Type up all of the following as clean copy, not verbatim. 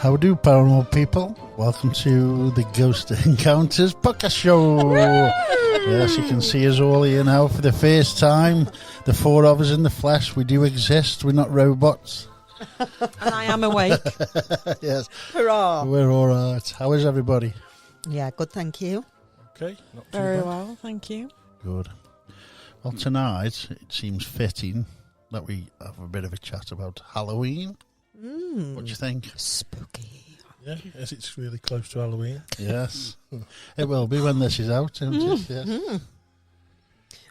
How do, paranormal people? Welcome to the Ghost Encounters podcast show. Yes, you can see us all here now for the first time. The four of us in the flesh. We do exist. We're not robots. And I am awake. Yes. Hurrah. We're all right. How is everybody? Yeah, good, thank you. Okay, not too Very bad. well, thank you. Good. Well, tonight it seems fitting that we have a bit of a chat about Halloween. What do you think? Spooky. Yeah, yes, it's really close to Halloween. Yes. It will be when this is out, isn't it? Yes.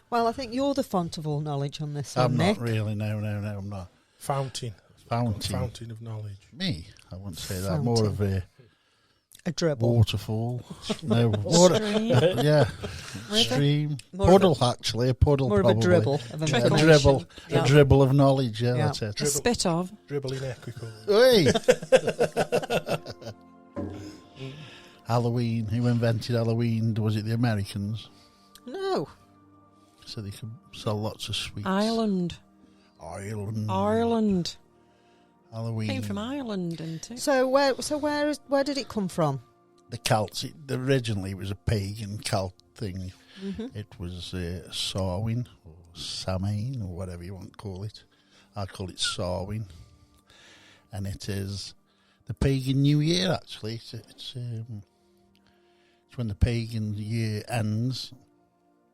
Well, I think you're the font of all knowledge on this I'm one, Nick. not really. No, I'm not. Fountain. Fountain of knowledge. Me? I wouldn't say that. More of a dribble. Waterfall. No, water. Stream. Yeah. River. Stream. More Puddle, actually. A puddle, More probably. of a dribble. Of Trickle. A dribble. Yeah. A dribble of knowledge. Yeah, Yeah. that's it. A spit of. Dribbling equical. Hey. Halloween. Who invented Halloween? Was it the Americans? No. So they could sell lots of sweets. Ireland. Ireland. Halloween. Came from Ireland, didn't it? So where did it come from? The Celts. Originally, it was a pagan Celt thing. Mm-hmm. It was Samhain or Samhain or whatever you want to call it. I call it Samhain, and it is the pagan New Year. Actually, it's when the pagan year ends,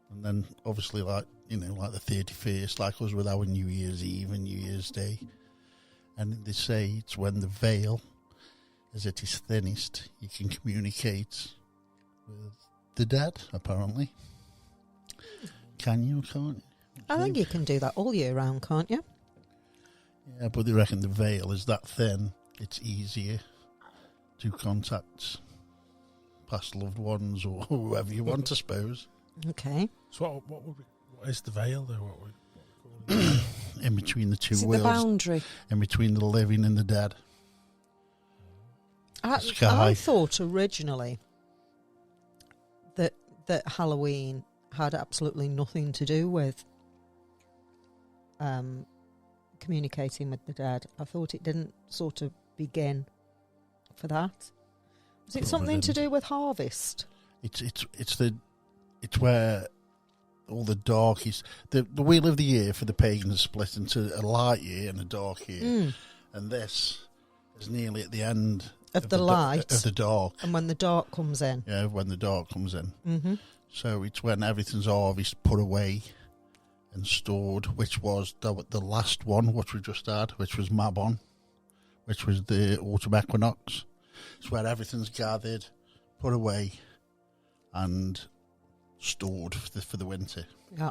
and then obviously like the 31st, like us with our New Year's Eve and New Year's Day, and they say it's when the veil is at its thinnest. You can communicate with the dead, apparently. Can you, can't you? I think you can do that all year round, can't you? Yeah, but they reckon the veil is that thin, it's easier to contact past loved ones or whoever you want, I suppose. Okay. So what is the veil, though? What we call it? In between the two Is it the worlds, boundary? in between the living and the dead. I thought originally that Halloween had absolutely nothing to do with communicating with the dead. I thought it didn't sort of begin for that. Was it something to do with harvest? It's where all the dark is. The wheel of the year for the pagans is split into a light year and a dark year, and this is nearly at the end of the light of the dark. And when the dark comes in. Yeah, when the dark comes in. Mm-hmm. So it's when everything's harvest put away and stored, which was the last one, which we just had, which was Mabon, which was the autumn equinox. It's where everything's gathered, put away, and stored for the winter. Yeah.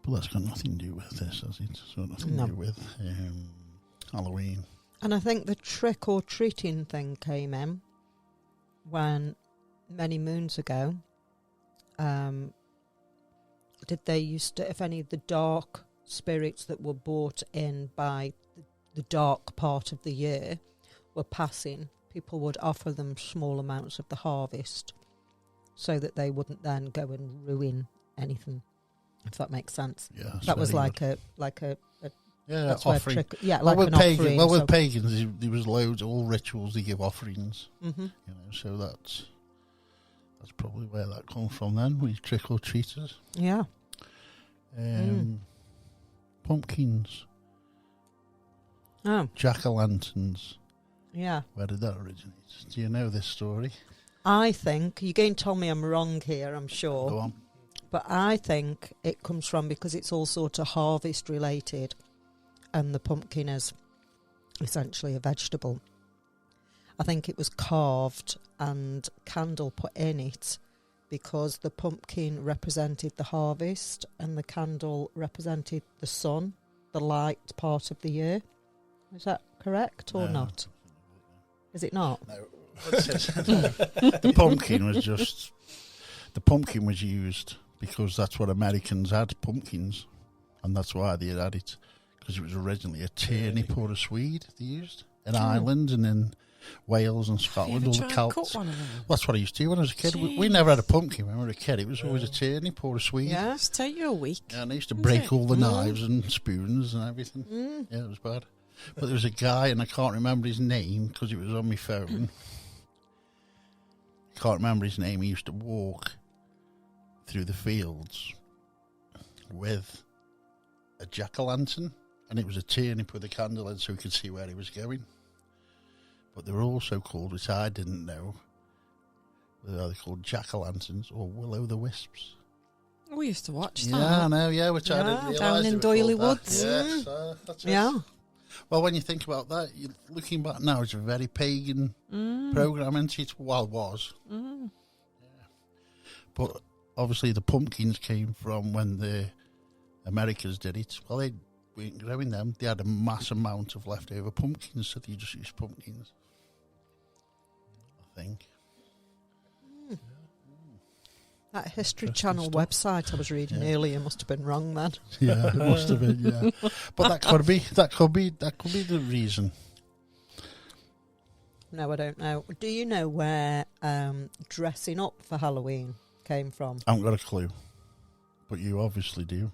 But that's got nothing to do with this, has it? It's got nothing to do with Halloween. And I think the trick-or-treating thing came in when, many moons ago, did they used to, if any of the dark spirits that were brought in by the dark part of the year were passing, people would offer them small amounts of the harvest so that they wouldn't then go and ruin anything, if that makes sense. Yeah, that was like good. a yeah, that's offering. like an offering. With pagans, there was loads, all rituals they give offerings. Mm-hmm. So that's probably where that comes from. Then we trick or treaters. Yeah. Pumpkins. Oh. Jack-o'-lanterns. Yeah. Where did that originate? Do you know this story? I think you're going to tell me I'm wrong here. I'm sure. Go on. But I think it comes from because it's all sort of harvest related, and the pumpkin is essentially a vegetable. I think it was carved and candle put in it because the pumpkin represented the harvest and the candle represented the sun, the light part of the year. Is that correct or not? Is it not? No. The pumpkin was used because that's what Americans had, pumpkins, and that's why they had it, because it was originally a turnip or a swede they used in Ireland and in Wales and Scotland, all the Celts. Well, that's what I used to do when I was a kid. We never had a pumpkin when we were a kid. It was always a turnip or a swede. Yeah. It's take you a week. Yeah, and I used to break all the knives and spoons and everything. Yeah, it was bad. But there was a guy, and I can't remember his name because it was on my phone. Can't remember his name. He used to walk through the fields with a jack-o'-lantern, and it was a turnip with a candle in so he could see where he was going. But they were also called, which I didn't know, they're called jack-o'-lanterns or will-o'-the-wisps. We used to watch that. Yeah, I know, yeah, which I didn't realise down they in were Doyley called that. Woods. Yes, that's it. Yeah. Well, when you think about that, looking back now, it's a very pagan programme, isn't it? Well, was. Yeah. But obviously the pumpkins came from when the Americans did it. Well, they weren't growing them. They had a mass amount of leftover pumpkins, so they just used pumpkins, I think. That History Interesting Channel stuff. website I was reading earlier must have been wrong then. Yeah, it must have been, yeah. But that could be the reason. No, I don't know. Do you know where dressing up for Halloween came from? I haven't got a clue. But you obviously do.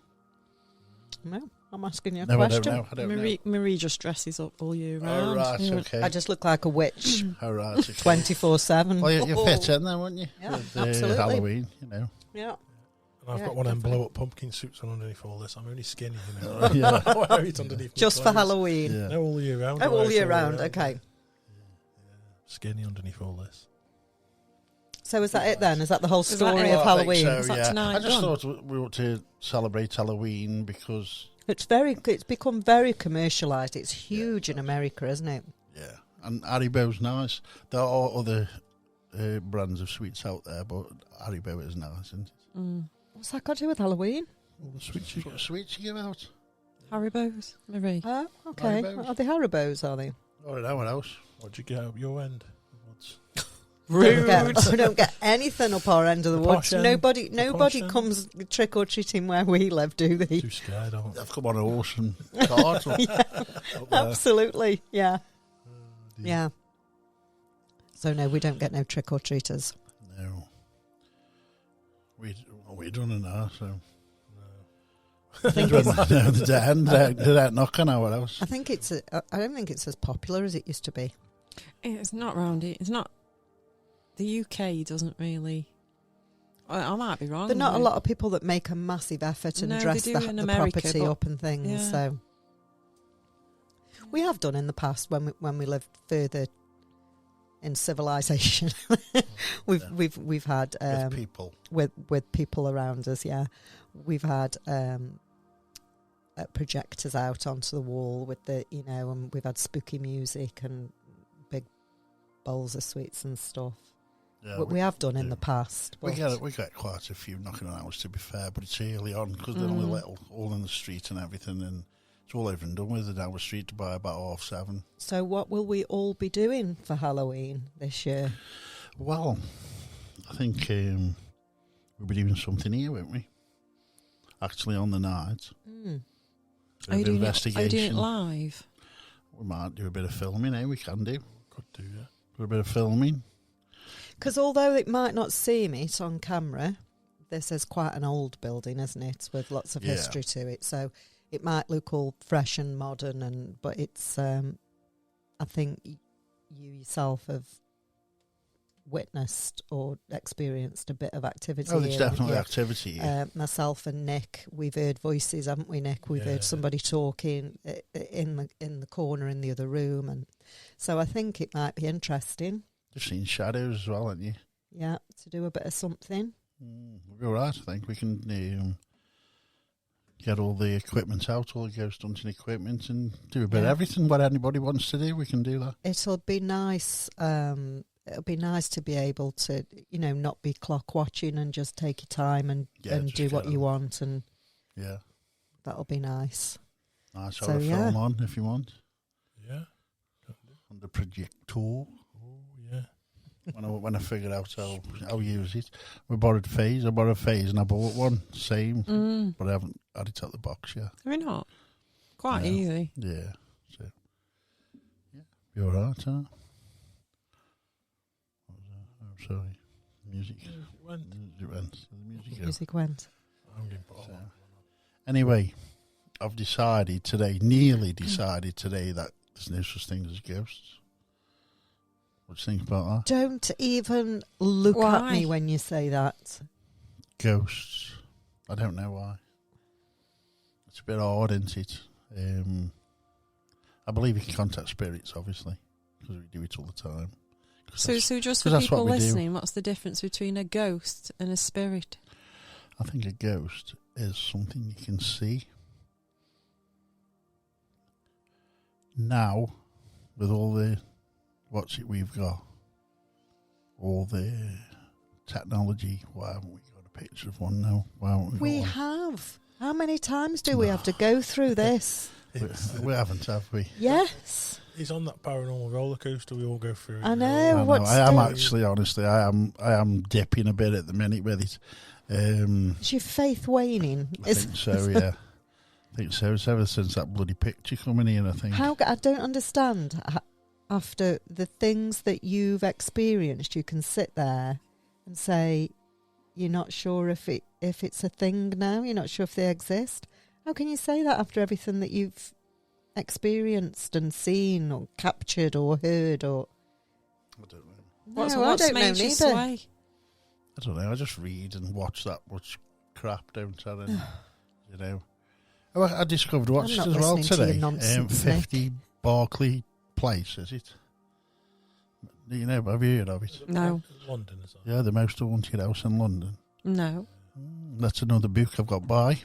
No, I'm asking you a No, question. I don't know. Marie just dresses up all year round. Oh, right, Yeah. okay. I just look like a witch Oh, right, okay. 24/7. Well, you fit in there, wouldn't you? Yeah, With, absolutely. Halloween, you know. Yeah. And I've Yeah, got one of them definitely. blow-up pumpkin suits on underneath all this. I'm only skinny, you know. Yeah. I wear it underneath my Just for clothes. Halloween. Yeah. No, all year round. I Oh, wear all it year round. Okay. Yeah. Skinny underneath all this. So is that it then? Is that the whole Is that story it? of Well, I think Halloween? so, Is that yeah. tonight I just done? thought we ought to celebrate Halloween because, It's become very commercialised. It's huge in America, isn't it? yeah, and Haribo's nice. There are other brands of sweets out there, but Haribo is nice, isn't it? Mm. What's that got to do with Halloween? All the sweets you What get. sweets you give out? Haribo's, Marie. Oh, okay. Haribo's. Are they Haribos, are they? I don't know what else. What'd you get up your end? What's We don't get anything up our end of the The woods. posh end. Nobody posh end. comes trick or treating where we live, do they? too scared, aren't I've come on a horse and cart. Up there. Absolutely, yeah, they? yeah. So no, we don't get no trick or treaters. No. We're done in now, so. I think it's, They're out knocking our house. I think it's. I don't think it's as popular as it used to be. It's not round it. It's not. The UK doesn't really. I might be wrong. There are not a but- lot of people that make a massive effort and No, they dress do the in America, property but- up and things. yeah. So we have done in the past when we lived further in civilization. we've had With people. with people around us. Yeah, we've had projectors out onto the wall with and we've had spooky music and big bowls of sweets and stuff. Yeah, we have done in do. the past. We but- get quite a few knocking on ours, to be fair, but it's early on because they're only little, all in the street and everything, and it's all over and done with in our street by about 7:30. So what will we all be doing for Halloween this year? Well, I think we'll be doing something here, won't we? Actually, on the night. Are you doing it investigation. live? We might do a bit of filming, We can do. Could do, yeah. Do a bit of filming. Because although it might not seem it on camera, this is quite an old building, isn't it? With lots of Yeah. history to it. So it might look all fresh and modern, but it's, I think you yourself have witnessed or experienced a bit of activity. Oh, there's here, haven't definitely you? activity here. Myself and Nick, we've heard voices, haven't we, Nick? We've Yeah. heard somebody talking in the corner in the other room, and so I think it might be interesting. You've seen shadows as well, haven't you? Yeah, to do a bit of something. We'll be all right, I think. We can get all the equipment out, all the ghost hunting equipment, and do a bit of Yeah. everything. What anybody wants to do, we can do that. It'll be nice. It'll be nice to be able to, not be clock watching and just take your time and just do what get you on. want, and Yeah. that'll be nice. Nice So, to have a yeah. film on if you want. Yeah. On the projector. Oh, yeah. when I figured out how to use it. I borrowed Fay's and I bought one. Same. But I haven't had it out the box yet. Are we not? Quite No. easy. Yeah. So, yeah. You're all right, huh? What was that? Oh, sorry. Music. It went. It went. The music. Music went. I'm getting put So, on. anyway, I've decided today, nearly decided today, that there's no such thing as ghosts. What do you think about that? Don't even look at me when you say that. Ghosts. I don't know why. It's a bit odd, isn't it? I believe you can contact spirits, obviously, because we do it all the time. So just for people listening, what's the difference between a ghost and a spirit? I think a ghost is something you can see. Now, with all the we've got, all the technology, why haven't we got a picture of one now? Why haven't we got one? Have. How many times do we have to go through this? We haven't, have we? Yes. He's on that paranormal roller coaster we all go through. I know. I am actually, honestly, I am dipping a bit at the minute with it. Is your faith waning? I think so, yeah. I think so. It's ever since that bloody picture coming in, I think. I don't understand. After the things that you've experienced, you can sit there and say you're not sure if it's a thing now. You're not sure if they exist. How can you say that after everything that you've experienced and seen or captured or heard? Or I don't know. What's I don't know made you neither. sway? I don't know. I just read and watch that much crap, don't I? And, you know. Oh, I discovered watched as well today. Nonsense, 50 Barclay Place, is it? Do you know? Have you heard of it? No. London, is that? Yeah, the most haunted house in London. No. That's another book I've got by.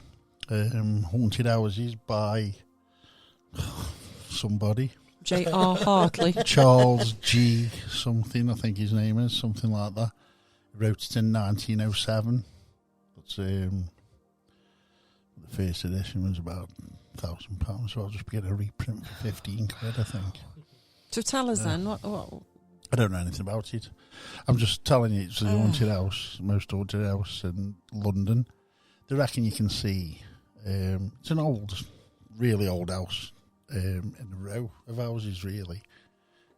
Haunted Houses by somebody. J.R. Hartley. Charles G. something, I think his name is, something like that. He wrote it in 1907. But the first edition was about £1,000, so I'll just get a reprint for 15 quid, I think. So tell us then, what? I don't know anything about it. I'm just telling you it's the haunted house, most haunted house in London. They reckon you can see. It's an old, really old house in a row of houses, really.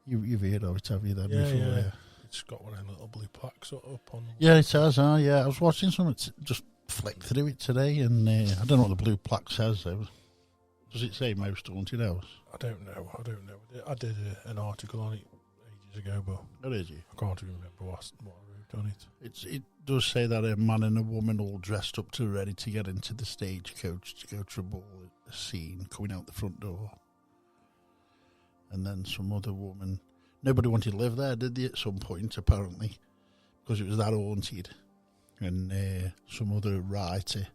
You've heard of it, have you, then? Yeah, before? yeah. It's got one of the little blue plaques up on. Yeah, it has, yeah. I was watching something, just flicked through it today, and I don't know what the blue plaque says, though. Does it say most haunted house? I don't know. I did an article on it ages ago, but What is it? I can't even remember what I wrote on it. It does say that a man and a woman all dressed up to ready to get into the stagecoach to go to a ball, a scene coming out the front door. And then some other woman. Nobody wanted to live there, did they, at some point, apparently, because it was that haunted. And some other writer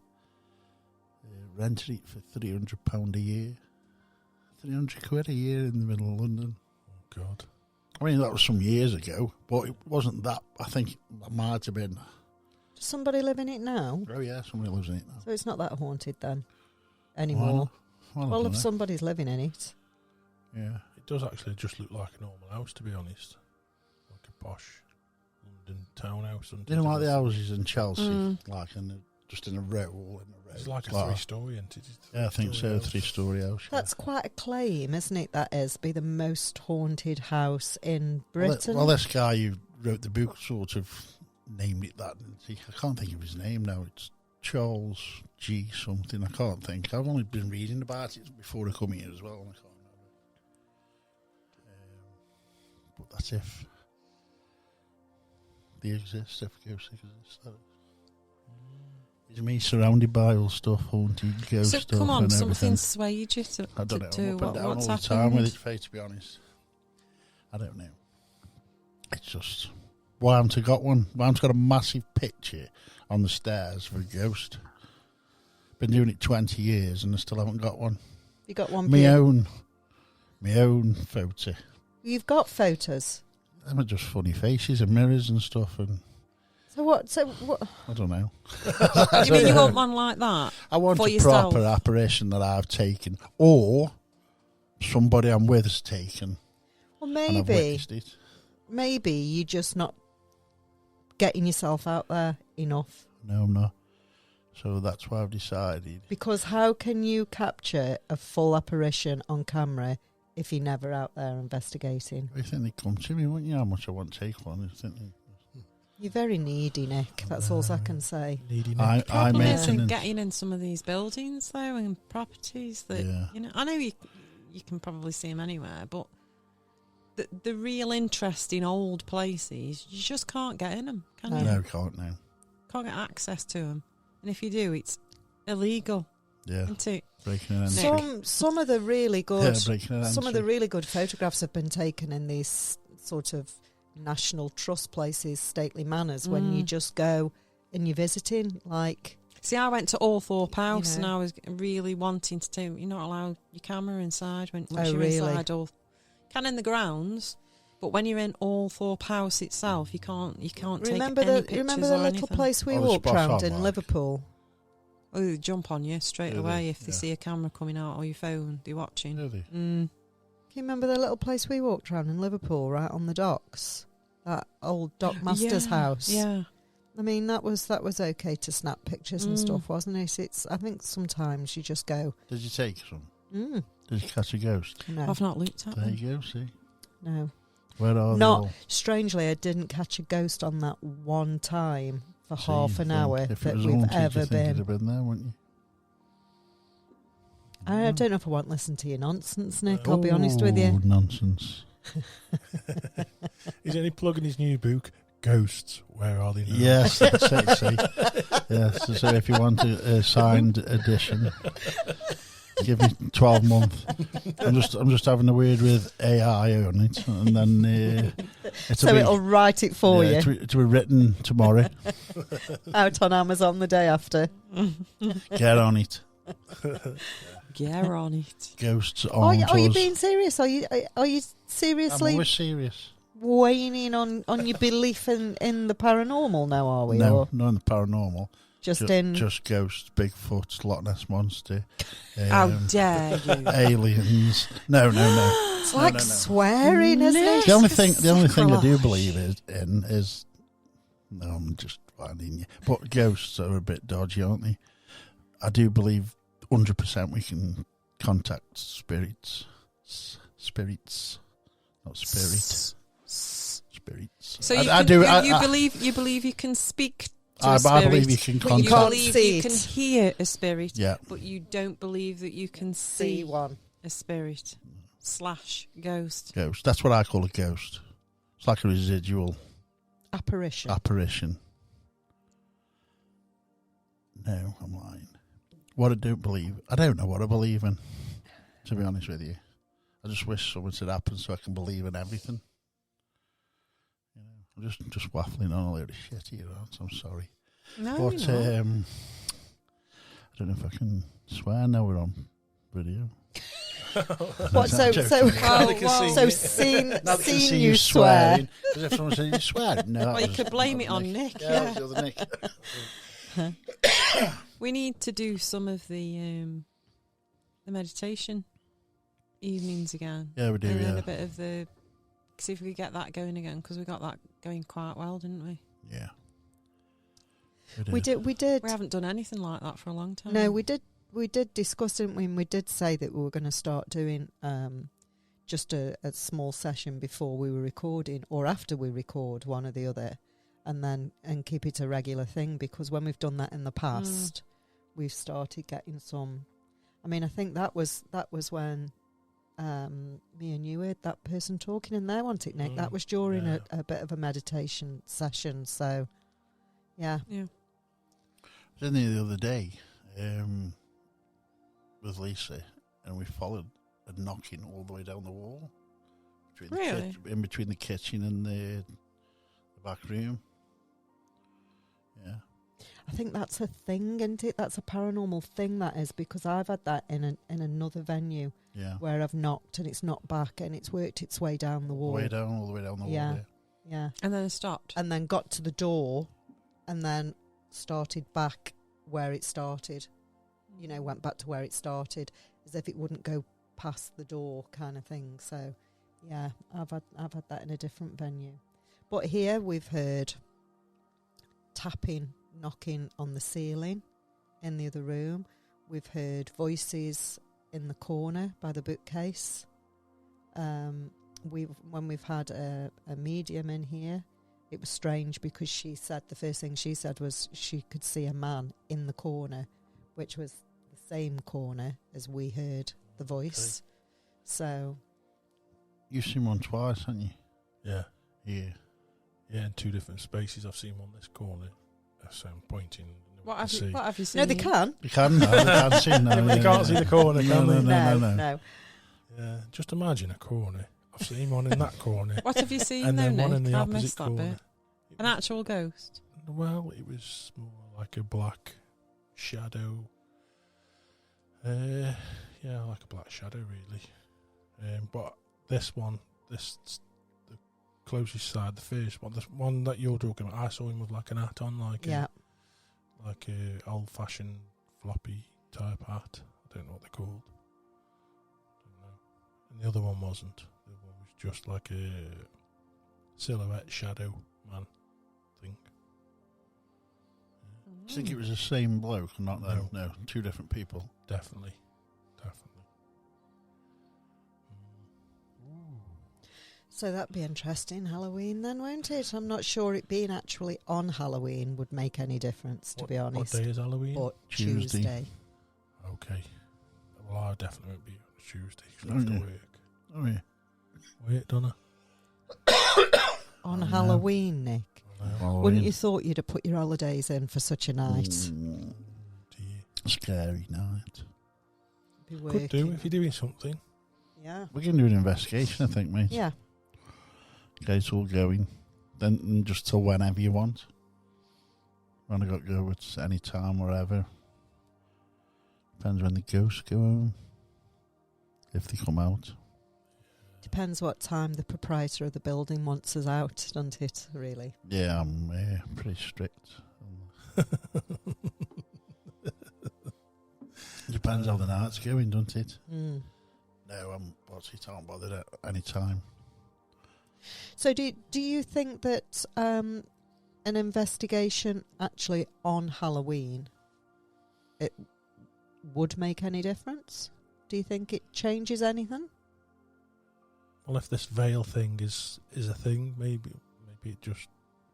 rented it for £300 a year. 300 quid a year in the middle of London. Oh, God. I mean, that was some years ago, but it wasn't that. I think it might have been. Does somebody live in it now? Oh, yeah, somebody lives in it now. So it's not that haunted then anymore. Well, If somebody's living in it. Yeah. It does actually just look like a normal house, to be honest. Like a posh London townhouse. You know, like the houses in Chelsea, like just in a row, all in a row. It's like a 3-story, isn't it? Yeah, I think so, 3-story house. That's quite a claim, isn't it? That is, be the most haunted house in Britain. Well, this guy who wrote the book sort of named it that, didn't he? I can't think of his name now. It's Charles G. something. I can't think. I've only been reading about it before I come here as well, and I can't remember. But that's if they exist, if ghosts exist. It's me surrounded by all stuff, haunted, ghost stuff. So come on, and something swayed you I don't know. I'm up and down what's all the time happened? with it, Faye, to be honest. I don't know. It's just why haven't I got one? Why haven't I got a massive picture on the stairs for a ghost? Been doing it 20 years and I still haven't got one. You got one? My own photo. You've got photos. Them are just funny faces and mirrors and stuff, and So what? I don't know. You mean you want one like that? I want for a yourself? proper apparition that I've taken, or somebody I'm with has taken. Well, And I've maybe witnessed it. you're just not getting yourself out there enough. No, I'm not. So that's why I've decided. Because how can you capture a full apparition on camera if you're never out there investigating? I think they come to me, wouldn't you? How much I want to take one? I think You're very needy, Nick. That's all I can say. Needy I Nick. Problem is in maintenance. getting in some of these buildings though and properties that Yeah. you know. I know you can probably see them anywhere, but the real interest in old places, you just can't get in them, can No. you? No, can't now. Can't get access to them, and if you do, it's illegal. Yeah, Isn't it? breaking an entry. Some of the really good Breaking an entry. some of the really good photographs have been taken in these sort of national trust places, stately manors, when you just go and you're visiting, like. See, I went to Althorpe House You know. and I was really wanting to do. You're not allowed your camera inside once Oh, you're really? inside. Or can in the grounds, but when you're in Althorpe House itself, you can't Remember take any the pictures remember or the little anything. place we Oh, the walked spot round on, in like. Liverpool? Oh, they jump on you straight Do they? away if they Yeah. see a camera coming out or your phone. They're watching. Really? Can you remember the little place we walked around in Liverpool, right on the docks? That old Dock Master's house. Yeah. I mean, that was okay to snap pictures and Mm. stuff, wasn't it? It's. I think sometimes you just go, Did you take some? mm, Did you catch a ghost? no, I've not looked at There them. you go, see. no. Where are Not- they all? Strangely, I didn't catch a ghost on that one time for See, half an think hour if it that was we've haunted, ever you think it'd been. have been there, wouldn't you? I don't know if I want to listen to your nonsense, Nick. I'll be honest with you. Ooh, nonsense. He's only plugging his new book, Ghosts. Where are they now? Yes, that's it, see. Yes, so if you want a signed edition, give me 12 months. I'm just having a word with AI on it, and then It'll write it for you to be written tomorrow. out on Amazon the day after. Get on it. Get on it. Ghosts Are on you being serious? Are you I'm seriously always serious. weighing in on your belief in the paranormal now, are we? No, Or not in the paranormal. just Ghosts, Bigfoot, Loch Ness Monster. How dare you? Aliens. No. it's like no. swearing, isn't it? The only thing I do Sacrilege. believe is no, I'm just finding you. But ghosts are a bit dodgy, aren't they? I do believe 100% we can contact spirits, not spirit, spirits. So I do. You believe you can speak to I a spirit. believe you can But you You contact. can't believe see you it. can hear a spirit, Yeah, but you don't believe that you can See see one. a spirit / ghost. ghost. That's what I call a ghost. It's like a residual Apparition. apparition. No, I'm lying. What I don't believe, I don't know what I believe in, to be honest with you. I just wish something would happen so I can believe in everything. You know, I'm just waffling on a load of shit here, so I'm sorry. No, But you're not. I don't know if I can swear. Now we're on video. What? So seeing Now they can see you swear. swearing. Because if someone says you swear, no. that Well, you was could blame not it on Nick. Nick. Yeah, Yeah. that was the other Nick. We need to do some of the meditation evenings again. Yeah, we do. And then Yeah, a bit of the... See if we could get that going again, because we got that going quite well, didn't we? yeah. We did. We haven't done anything like that for a long time. No, we did discuss, didn't we? And we did say that we were going to start doing just a small session before we were recording or after we record, one or the other, and keep it a regular thing, because when we've done that in the past, we've started getting some. I mean, I think that was when me and you heard that person talking in there, wasn't it, Nick? That was during yeah. a bit of a meditation session. So, yeah. Yeah. I was in there the other day with Lisa, and we followed a knocking all the way down the wall. Really? In between the kitchen and the back room. Yeah. I think that's a thing, isn't it? That's a paranormal thing, that is, because I've had that in another venue Yeah. where I've knocked and it's knocked back and it's worked its way down the wall. All the way down the Yeah. wall. Yeah. And then it stopped. And then got to the door and then started back where it started. You know, went back to where it started, as if it wouldn't go past the door, kind of thing. So, yeah, I've had that in a different venue. But here we've heard tapping, knocking on the ceiling in the other room. We've heard voices in the corner by the bookcase. When we've had a medium in here, it was strange because she said the first thing she said was she could see a man in the corner, which was the same corner as we heard the voice. Okay. So You've seen one twice, haven't you? Yeah. Yeah. Yeah, in 2 different spaces. I've seen one this corner. So I'm pointing. What have you seen? no, they can. You can, no, they can't see now. They can't see the corner, can they? No. Yeah, just imagine a corner. I've seen one in that corner. What have you seen, And though, then one Nick? in the I've opposite missed that corner. bit. An actual ghost? Well, it was more like a black shadow. Yeah, like a black shadow, really. But this one, the closest side, the first one, the one that you're talking about, I saw him with like an hat on, like a old-fashioned floppy type hat. I don't know what they're called. Don't know. And the other one wasn't. The other one was just like a silhouette shadow man thing. Do you think it was the same bloke? Not No. no, 2 different people. Definitely. So that'd be interesting, Halloween then, won't it? I'm not sure it being actually on Halloween would make any difference, to be honest. What day is Halloween? But Tuesday. Tuesday. Okay. Well, I definitely won't be on Tuesday because I have to yeah. work. Oh, yeah. Wait, don't On I know. Halloween, Nick. I? No. Halloween. Wouldn't you thought you'd have put your holidays in for such a night? Dear. Scary night. Be Could do if you're doing something. Yeah. We can do an investigation, I think, mate. Yeah. Okay, it's all going. Then just till whenever you want. When I got to go at any time, wherever. Depends when the ghosts go home. If they come out. Depends what time the proprietor of the building wants us out, doesn't it, really? Yeah, I'm pretty strict. Depends how the night's going, doesn't it? Mm. No, I'm bothered at any time. So do you think that an investigation actually on Halloween, it would make any difference? Do you think it changes anything? Well, if this veil thing is a thing, maybe it just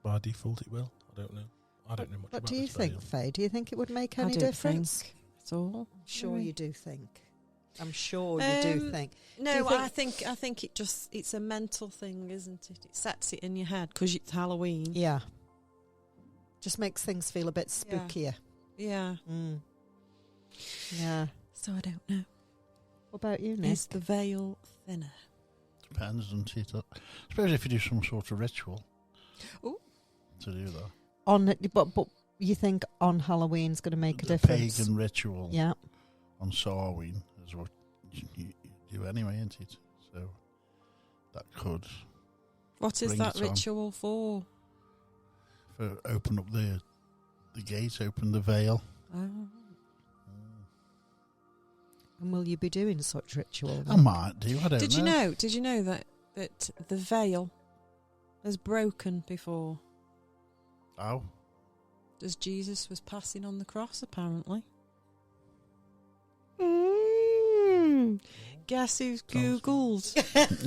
by default it will. I don't know. I don't know much What about do you this think, veil. Faye? Do you think it would make I any don't difference? think at all. I'm sure Really. you do think. I'm sure you do think. No, Do you I think it's a mental thing, isn't it? It sets it in your head because it's Halloween. Yeah. Just makes things feel a bit spookier. Yeah. Mm. Yeah. So I don't know. What about you, Nick? Is the veil thinner? Depends, doesn't it? Especially if you do some sort of ritual. Ooh. To do that. But you think on Halloween's going to make a The difference? pagan ritual Yeah. on Samhain is what you do anyway, isn't it? So that could What is Bring that it on. ritual for? open up the gate, open the veil. Oh. And will you be doing such ritual? I might do. I don't know. Did you know that the veil has broken before, Oh, as Jesus was passing on the cross? Apparently. Guess who's googled?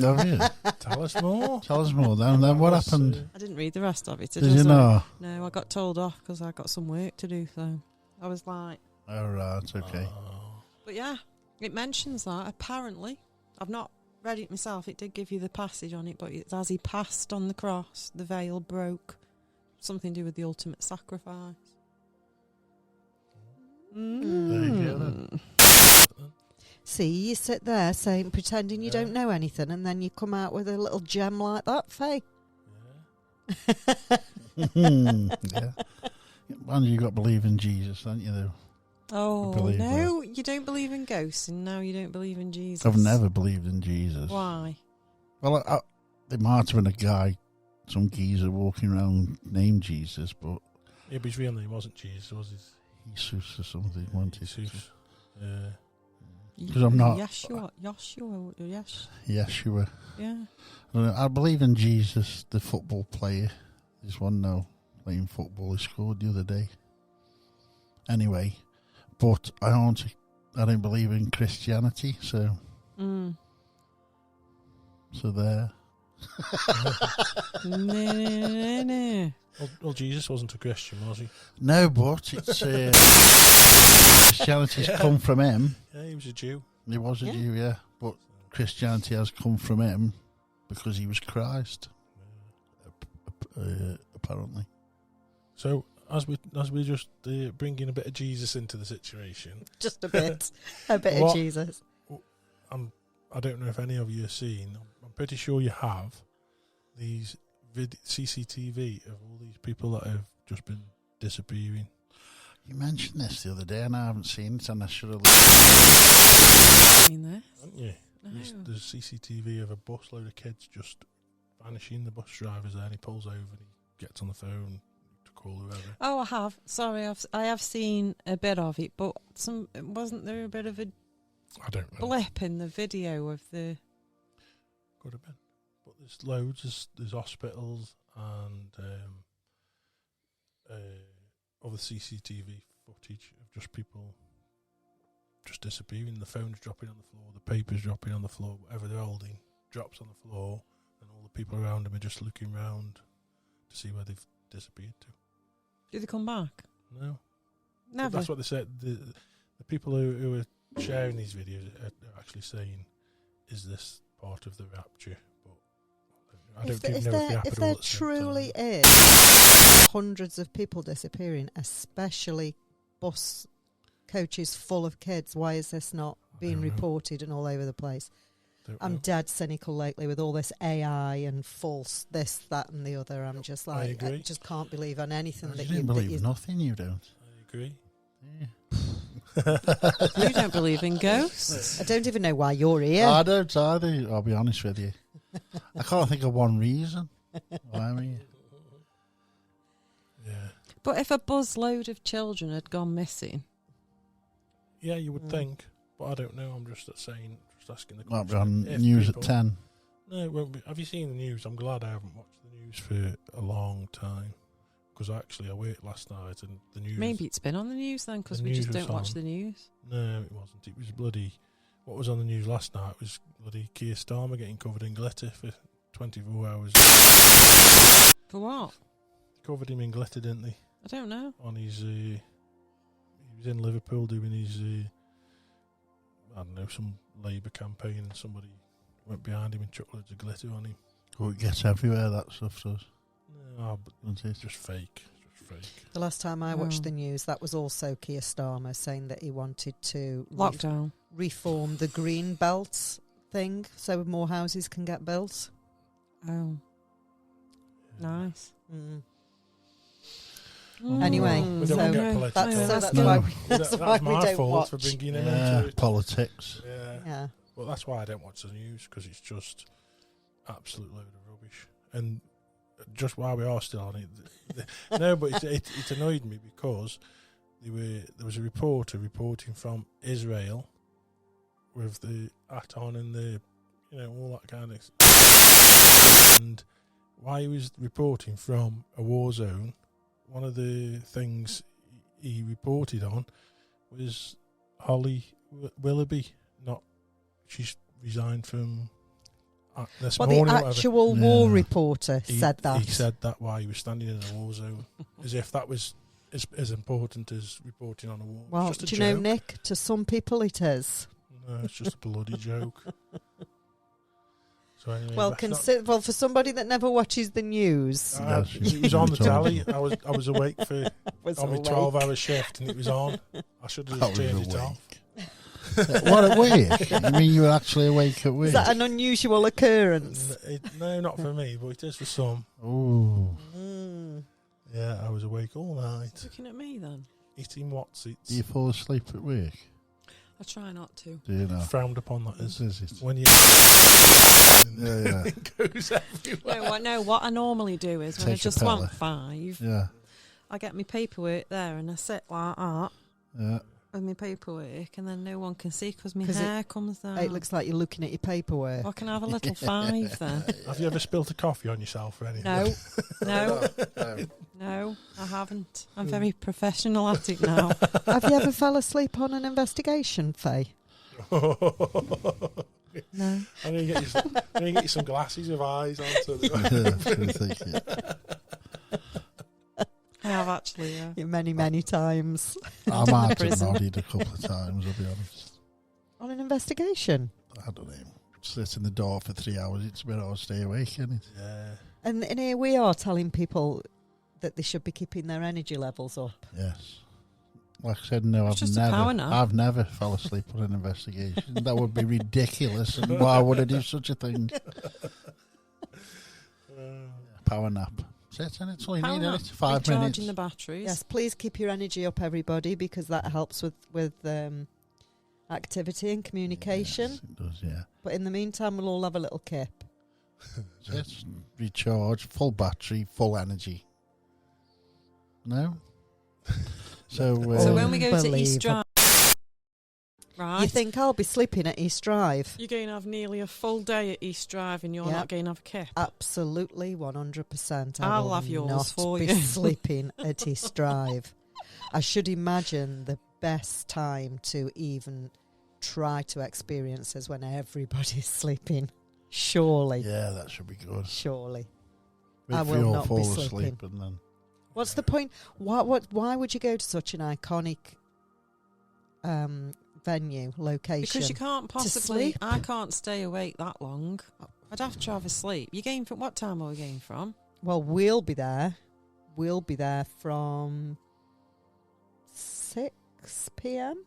oh yeah. Tell us more. Tell us more. Then what Let's happened? see. I didn't read the rest of it. Did you know? No, I got told off because I got some work to do. So I was like, Oh right, okay. Oh. but yeah, it mentions that apparently. I've not read it myself. It did give you the passage on it, but it's as he passed on the cross, the veil broke. Something to do with the ultimate sacrifice. There you go then. See, you sit there saying, pretending you Yeah. don't know anything, and then you come out with a little gem like that, Faye. Yeah. And you got to believe in Jesus, don't you? Though Oh, believe no, you don't believe in ghosts, and now you don't believe in Jesus. I've never believed in Jesus. Why? Well, there might have been a guy, some geezer walking around named Jesus, but Yeah, but his real name wasn't Jesus, was his? Jesus or something. Wasn't it? Jesus. 'Cause I'm not- Yeshua. Yeshua. Yeah. I don't know, I believe in Jesus, the football player. There's one now playing football. He scored the other day. Anyway, but I don't believe in Christianity, so Mm. there. No. Well, Jesus wasn't a Christian, was he? No, but it's Christianity's come from him. Yeah, he was a Jew. He was a Jew, yeah. But Christianity has come from him because he was Christ, apparently. So as we just bringing a bit of Jesus into the situation, Just a bit of Jesus. I don't know if any of you have seen. I'm pretty sure you have these CCTV of all these people that have just been disappearing. You mentioned this the other day, and I haven't seen it, and I should have. Seen this? Haven't you? No. There's CCTV of a busload of kids just vanishing. The bus driver's there, and he pulls over and he gets on the phone to call whoever. Oh, I have. Sorry, I have seen a bit of it, but wasn't there a bit of a I don't know. blip in the video of the... Could have been. But there's loads. There's hospitals and other CCTV footage of just people just disappearing. The phone's dropping on the floor, the paper's dropping on the floor, whatever they're holding drops on the floor, and all the people around them are just looking round to see where they've disappeared to. Did they come back? No. Never. But that's what they said. The people who are sharing these videos are actually saying, is this part of the rapture? But I don't even know if they happen if all there at the same truly time. is hundreds of people disappearing, especially bus coaches full of kids, why is this not being reported and all over the place? I'm dead cynical lately with all this AI and false this, that and the other. I'm just like, I just can't believe on anything that you don't believe nothing, you don't. I agree. Yeah. You don't believe in ghosts? I don't even know why you're here. I don't either, I'll be honest with you. I can't think of one reason why I'm here. Yeah. But if a buzzload of children had gone missing... Yeah, you would think, but I don't know. I'm just asking the Might be question. on news at 10. No, it won't be. Have you seen the news? I'm glad I haven't watched the news for a long time. Because actually, I worked last night and the news... Maybe it's been on the news then, because we just don't watch the news. No, it wasn't. It was bloody... What was on the news last night was bloody Keir Starmer getting covered in glitter for 24 hours. For what? Covered him in glitter, didn't they? I don't know. On his... he was in Liverpool doing his... I don't know, some Labour campaign, and somebody went behind him and chucked loads of glitter on him. Oh, it gets everywhere, that stuff does. No, but it's just fake. The last time I watched the news, that was also Keir Starmer saying that he wanted to lockdown reform the green belt thing so more houses can get built. Oh, nice. Anyway, we don't get political. That's why we my don't fault watch. for bringing him into it. Politics. Yeah. Well, that's why I don't watch the news, because it's just absolute load of rubbish. And just while we are still on it, no, but it annoyed me because there was a reporter reporting from Israel with the hat on and the all that kind of stuff. And while he was reporting from a war zone, one of the things he reported on was Holly Willoughby. She's resigned from this morning. The actual war reporter said that. He said that while he was standing in a war zone, as if that was as important as reporting on a war. Well, it's just do a you know, joke. Nick? To some people, it is. No, it's just a bloody joke. So anyway, well, for somebody that never watches the news, it was on the telly. I was awake for on my 12-hour shift, and it was on. I should have turned it off. What, at work? You mean you were actually awake at work? Is that an unusual occurrence? No, not for me, but it is for some. Ooh. Yeah, I was awake all night. Looking at me then? Eating what's-its. Do you fall asleep at work? I try not to. Do you know? Frowned upon, that is. Is it? When you... It goes everywhere. No, what I normally do is when I just want 5, I get my paperwork there and I sit like that. Yeah. With my paperwork, and then no one can see because my hair comes down. It looks like you're looking at your paperwork. Well, I can have a little 5 then. Have you ever spilt a coffee on yourself or anything? No, I haven't. I'm very professional at it now. Have you ever fell asleep on an investigation, Fay? No. I'm going to get you some glasses with eyes on. I have actually, yeah. Many times. I might have nodded a couple of times, I'll be honest. On an investigation. I don't know. Sit in the door for 3 hours, it's a bit hard to stay awake, isn't it? Yeah. And here we are telling people that they should be keeping their energy levels up. Yes. Like I said, no, It's just a power nap. I've never fell asleep on an investigation. That would be ridiculous. And why would I do such a thing? Power nap. That's it, it's all you Power need, nap. isn't it? 5 minutes. Recharging the batteries. Yes, please keep your energy up, everybody, because that helps with activity and communication. Yes, it does, yeah. But in the meantime, we'll all have a little kip. Just recharge, full battery, full energy. No? So when we go to East Unbelievable. Drive, right? You think I'll be sleeping at East Drive? You're going to have nearly a full day at East Drive and you're Yep. not going to have a kip? Absolutely, 100%. I'll will have yours not for be you. sleeping at East Drive. I should imagine the best time to even try to experience is when everybody's sleeping. Surely. yeah, that should be good. Surely. If I we will all not be fall sleeping. asleep and then... What's the point? Why would you go to such an iconic venue, location? Because you can't possibly. sleep? I can't stay awake that long. I'd have to have a sleep. You're going from what time are we going from? Well, we'll be there. We'll be there from 6 p.m.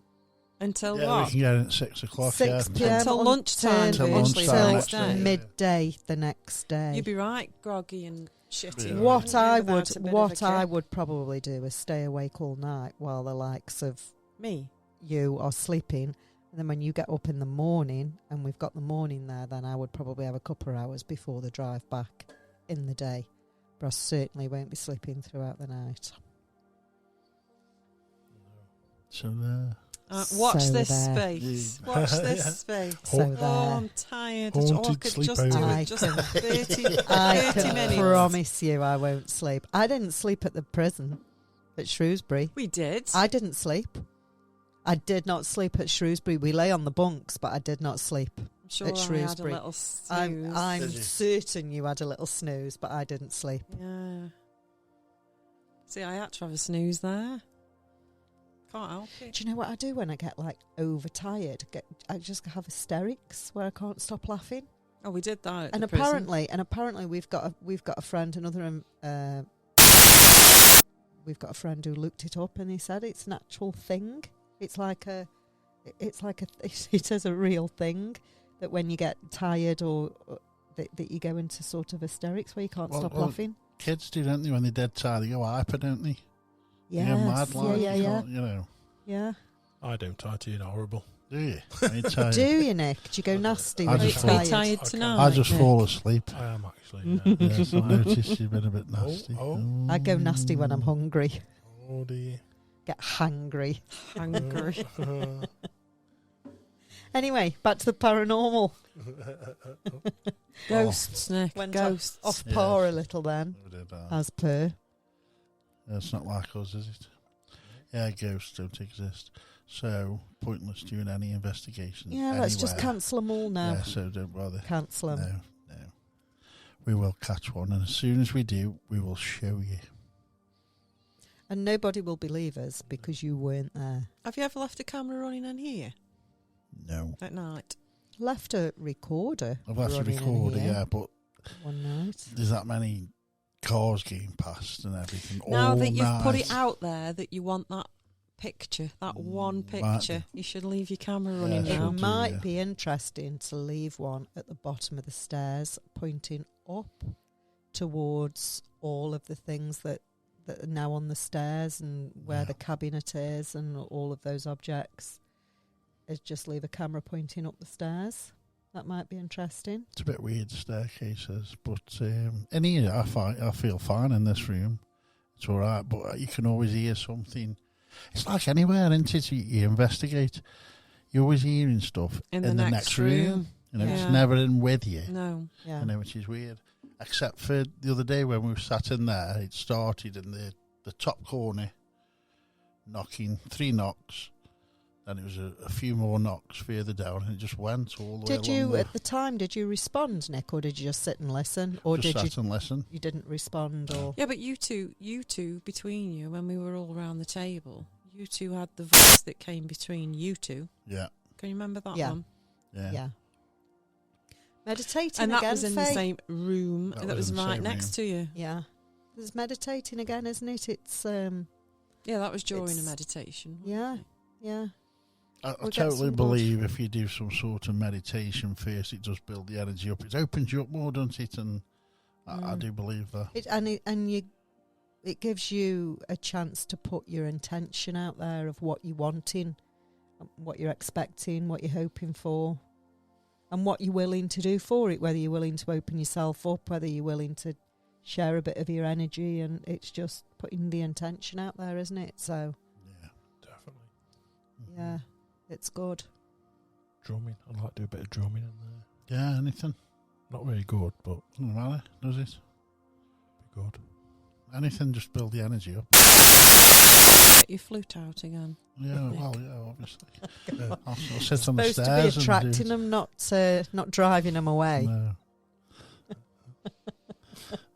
Until Yeah, what? we can get in at 6 o'clock. 6 yeah. p.m. Until lunchtime, Until virtually the lunchtime, next actually. day. midday the next day. You'd be right, groggy and shitty. Yeah. What I would, without a bit of a I kip. would probably do is stay awake all night while the likes of Me. you are sleeping, and then when you get up in the morning, and we've got the morning there, then I would probably have a couple of hours before the drive back in the day. But I certainly won't be sleeping throughout the night. So Watch So this there. space. Watch this Yeah. space. So Oh, there. I'm tired. I Haunted could sleepover. just do I it. Just can- 30, I 30 can minutes. promise you I won't sleep. I didn't sleep at the prison at Shrewsbury. We did. I didn't sleep. I did not sleep at Shrewsbury. We lay on the bunks, but I did not sleep. I'm sure at I had a Shrewsbury. little snooze. I'm Did you? certain you had a little snooze, but I didn't sleep. Yeah. See, I had to have a snooze there. Can't help it. Do you know what I do when I get like overtired? I just have hysterics where I can't stop laughing. Oh, we did that. At And the prison. apparently, we've got a friend, we've got a friend who looked it up, and he said it's an actual thing. It is a real thing that when you get tired or that you go into sort of hysterics where you can't stop laughing. kids do, don't they? When they're dead tired, they go hyper, don't they? Yes. You go mad, like, yeah. you can't, you know. Yeah. I don't. I do horrible. Do you? Are you tired? Do you, Nick? Do you go nasty I when you're just Are you fall- tired I tonight? I just Nick. fall asleep. I am actually. Yeah. Yes, I noticed you've been a bit nasty. Oh. I go nasty when I'm hungry. Oh dear. Get hangry. Hungry. Anyway, back to the paranormal. Ghosts, Nick. Went Ghosts. Off Yes. par a little then, We did that. as per. It's not like us, is it? Yeah, ghosts don't exist. So, pointless doing any investigations. Yeah, let's just anywhere. cancel them all now. Yeah, so don't bother. Cancel them. No. We will catch one, and as soon as we do, we will show you. And nobody will believe us because you weren't there. Have you ever left a camera running in here No. at night? Left a recorder. I've left a running in recorder, here yeah, but one night. there's that many cars getting past and everything. Now all that you've put it night. out there that you want that picture, that one Might picture, you should leave your camera running Yeah, It now. should do, might yeah. be interesting to leave one at the bottom of the stairs pointing up towards all of the things that are now on the stairs and where Yeah. the cabinet is and all of those objects. Is just leave a camera pointing up the stairs. That might be interesting. It's a bit weird staircases, but in here I feel fine in this room. It's all right, but you can always hear something. It's like anywhere, isn't it? You investigate. You're always hearing stuff In the next room. You know, Yeah. it's never in with you. No. Yeah. You know, which is weird. Except for the other day when we sat in there, it started in the top corner, knocking 3 knocks. Then it was a few more knocks further down, and it just went all the way Did along you, the- at the time, did you respond, Nick, or did you just sit and listen? Or just did you sat and listen. you didn't respond? Or Yeah, but you two between you, when we were all round the table, you two had the voice that came between you two. Yeah, Can you remember that Yeah. one? yeah. Meditating And that again, was in the Faye. same room. That That was was in the right same next room. to you. Yeah. There's meditating again, isn't it? It's Yeah, that was during a It's- meditation. wasn't yeah, it? yeah. I We'll get totally some believe if you do some sort of meditation first, it does build the energy up. It opens you up more, doesn't it? And I do believe that. It gives you a chance to put your intention out there of what you're wanting, what you're expecting, what you're hoping for, and what you're willing to do for it. Whether you're willing to open yourself up, whether you're willing to share a bit of your energy, and it's just putting the intention out there, isn't it? So Yeah. Definitely. yeah, it's good. Drumming. I'd like to do a bit of drumming in there. Yeah, anything. Not very good, but Doesn't matter, does it? be good. Anything, just build the energy up. Get your flute out again. Yeah, well, yeah, obviously. Yeah. I'll sit on the Supposed to stairs be and attracting them, not driving them away. No.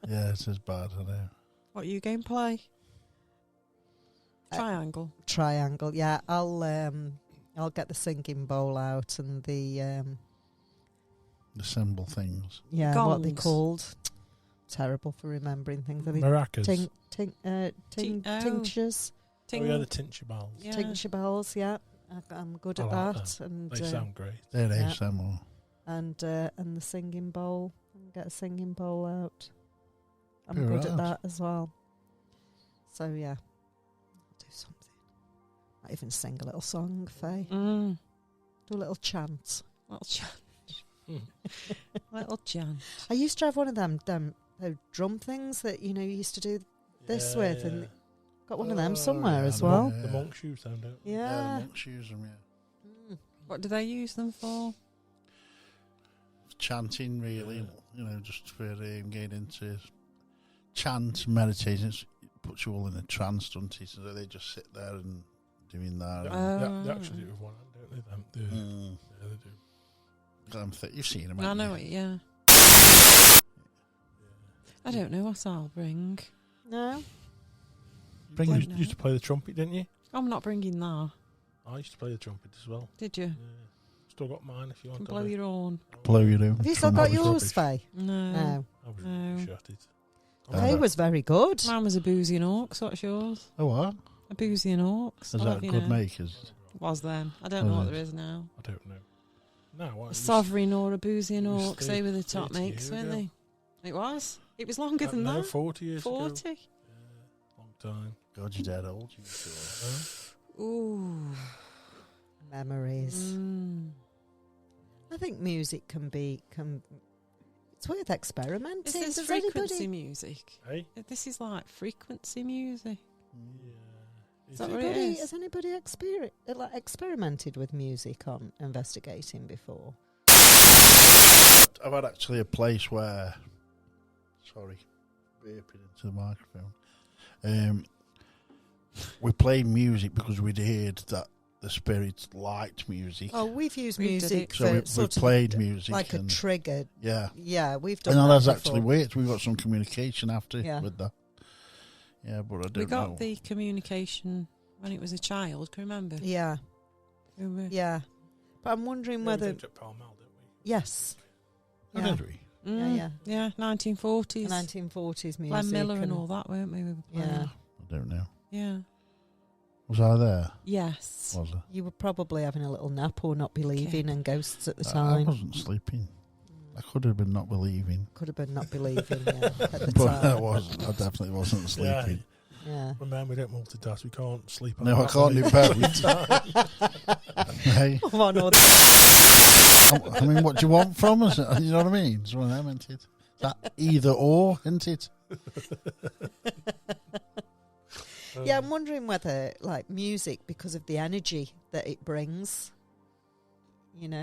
Yeah, it's as bad, I know. What you game play? Triangle. Triangle. Yeah, I'll get the singing bowl out and the The symbol things. yeah, what are they Gongs. called? Terrible for remembering things. Are they Maracas. tinctures? Oh yeah, the tincture bells. Yeah. Tincture bells, yeah. I'm good I at like that. And They sound great. There they Yeah. symbol. and the singing bowl. Get a singing bowl out. I'm Very good at right. that as well. So yeah, I'll do something. Might even sing a little song, Faye. Mm. Do a little chant. Little chant. Little chant. I used to have one of them drum things that you used to do this with, and got one of them somewhere yeah, as I know, well. yeah. The monk shoes sound out. Yeah, Yeah. the monks use them, yeah. What do they use them for? Chanting, really, just for getting into chant, meditation. It puts you all in a trance, doesn't it? So they just sit there and doing that. They actually do it with one hand, don't they? Mm. Yeah, they do. You've seen them, I haven't know you? it, yeah. I don't know what I'll bring. No, Bring You Don't them. know. used to play the trumpet, didn't you? I'm not bringing that. I used to play the trumpet as well. Did you? Yeah. Still got mine if you Can want to. blow your own. Blow your own. have you still trumpet. got yours, rubbish. Faye? No. No, I was No. shattered. Faye was very good. Mine was a boozy and orcs. What's yours? Oh, what? A boozy and orcs. Is I'll that have you good know. makers? Was then. I don't know Was what it? there is now. I don't know. No, what? A it was- sovereign or a boozy and it was orcs. They were the top 30 makes, years weren't ago. they? It was. It was longer than no, that. 40 years ago. 40. Yeah, long time. God, you're dead old. You two Ooh. Memories. Mm. I think music can be. It's worth experimenting. Is this Does frequency anybody? music? Hey? This is like frequency music. Yeah. Is Is that it- what it is? Has anybody experimented with music on investigating before? I've had actually a place where, sorry, burping into the microphone. We played music because we'd heard that the spirits liked music. Oh, we've used We did music it. So for we sort of played music. like a and, trigger. yeah. Yeah, we've done And that that's before. actually worked. We got some communication after Yeah. with that. Yeah, but I don't We got know. the communication when it was a child. Can you remember? Yeah, Remember? yeah. But I'm wondering Yeah, we whether did it at Pall Mall, didn't we? yes, Oh, yeah. did we? Mm, Yeah, 1940s. 1940s music. Glenn Miller and all that, weren't we? We were playing. Yeah, I don't know. Yeah. Was I there? Yes. Was I? you were probably having a little nap or not believing in ghosts at the I time. wasn't sleeping. I could have been not believing. Could have been not believing at the But I time. wasn't. I definitely wasn't sleeping. Yeah. Remember, we don't multitask. We can't sleep. on No, I that can't do both. Hey, One or I mean, what do you want from us? You know what I mean? It's one of them, isn't it? That either or, isn't it? Yeah, I'm wondering whether, like, music, because of the energy that it brings, it's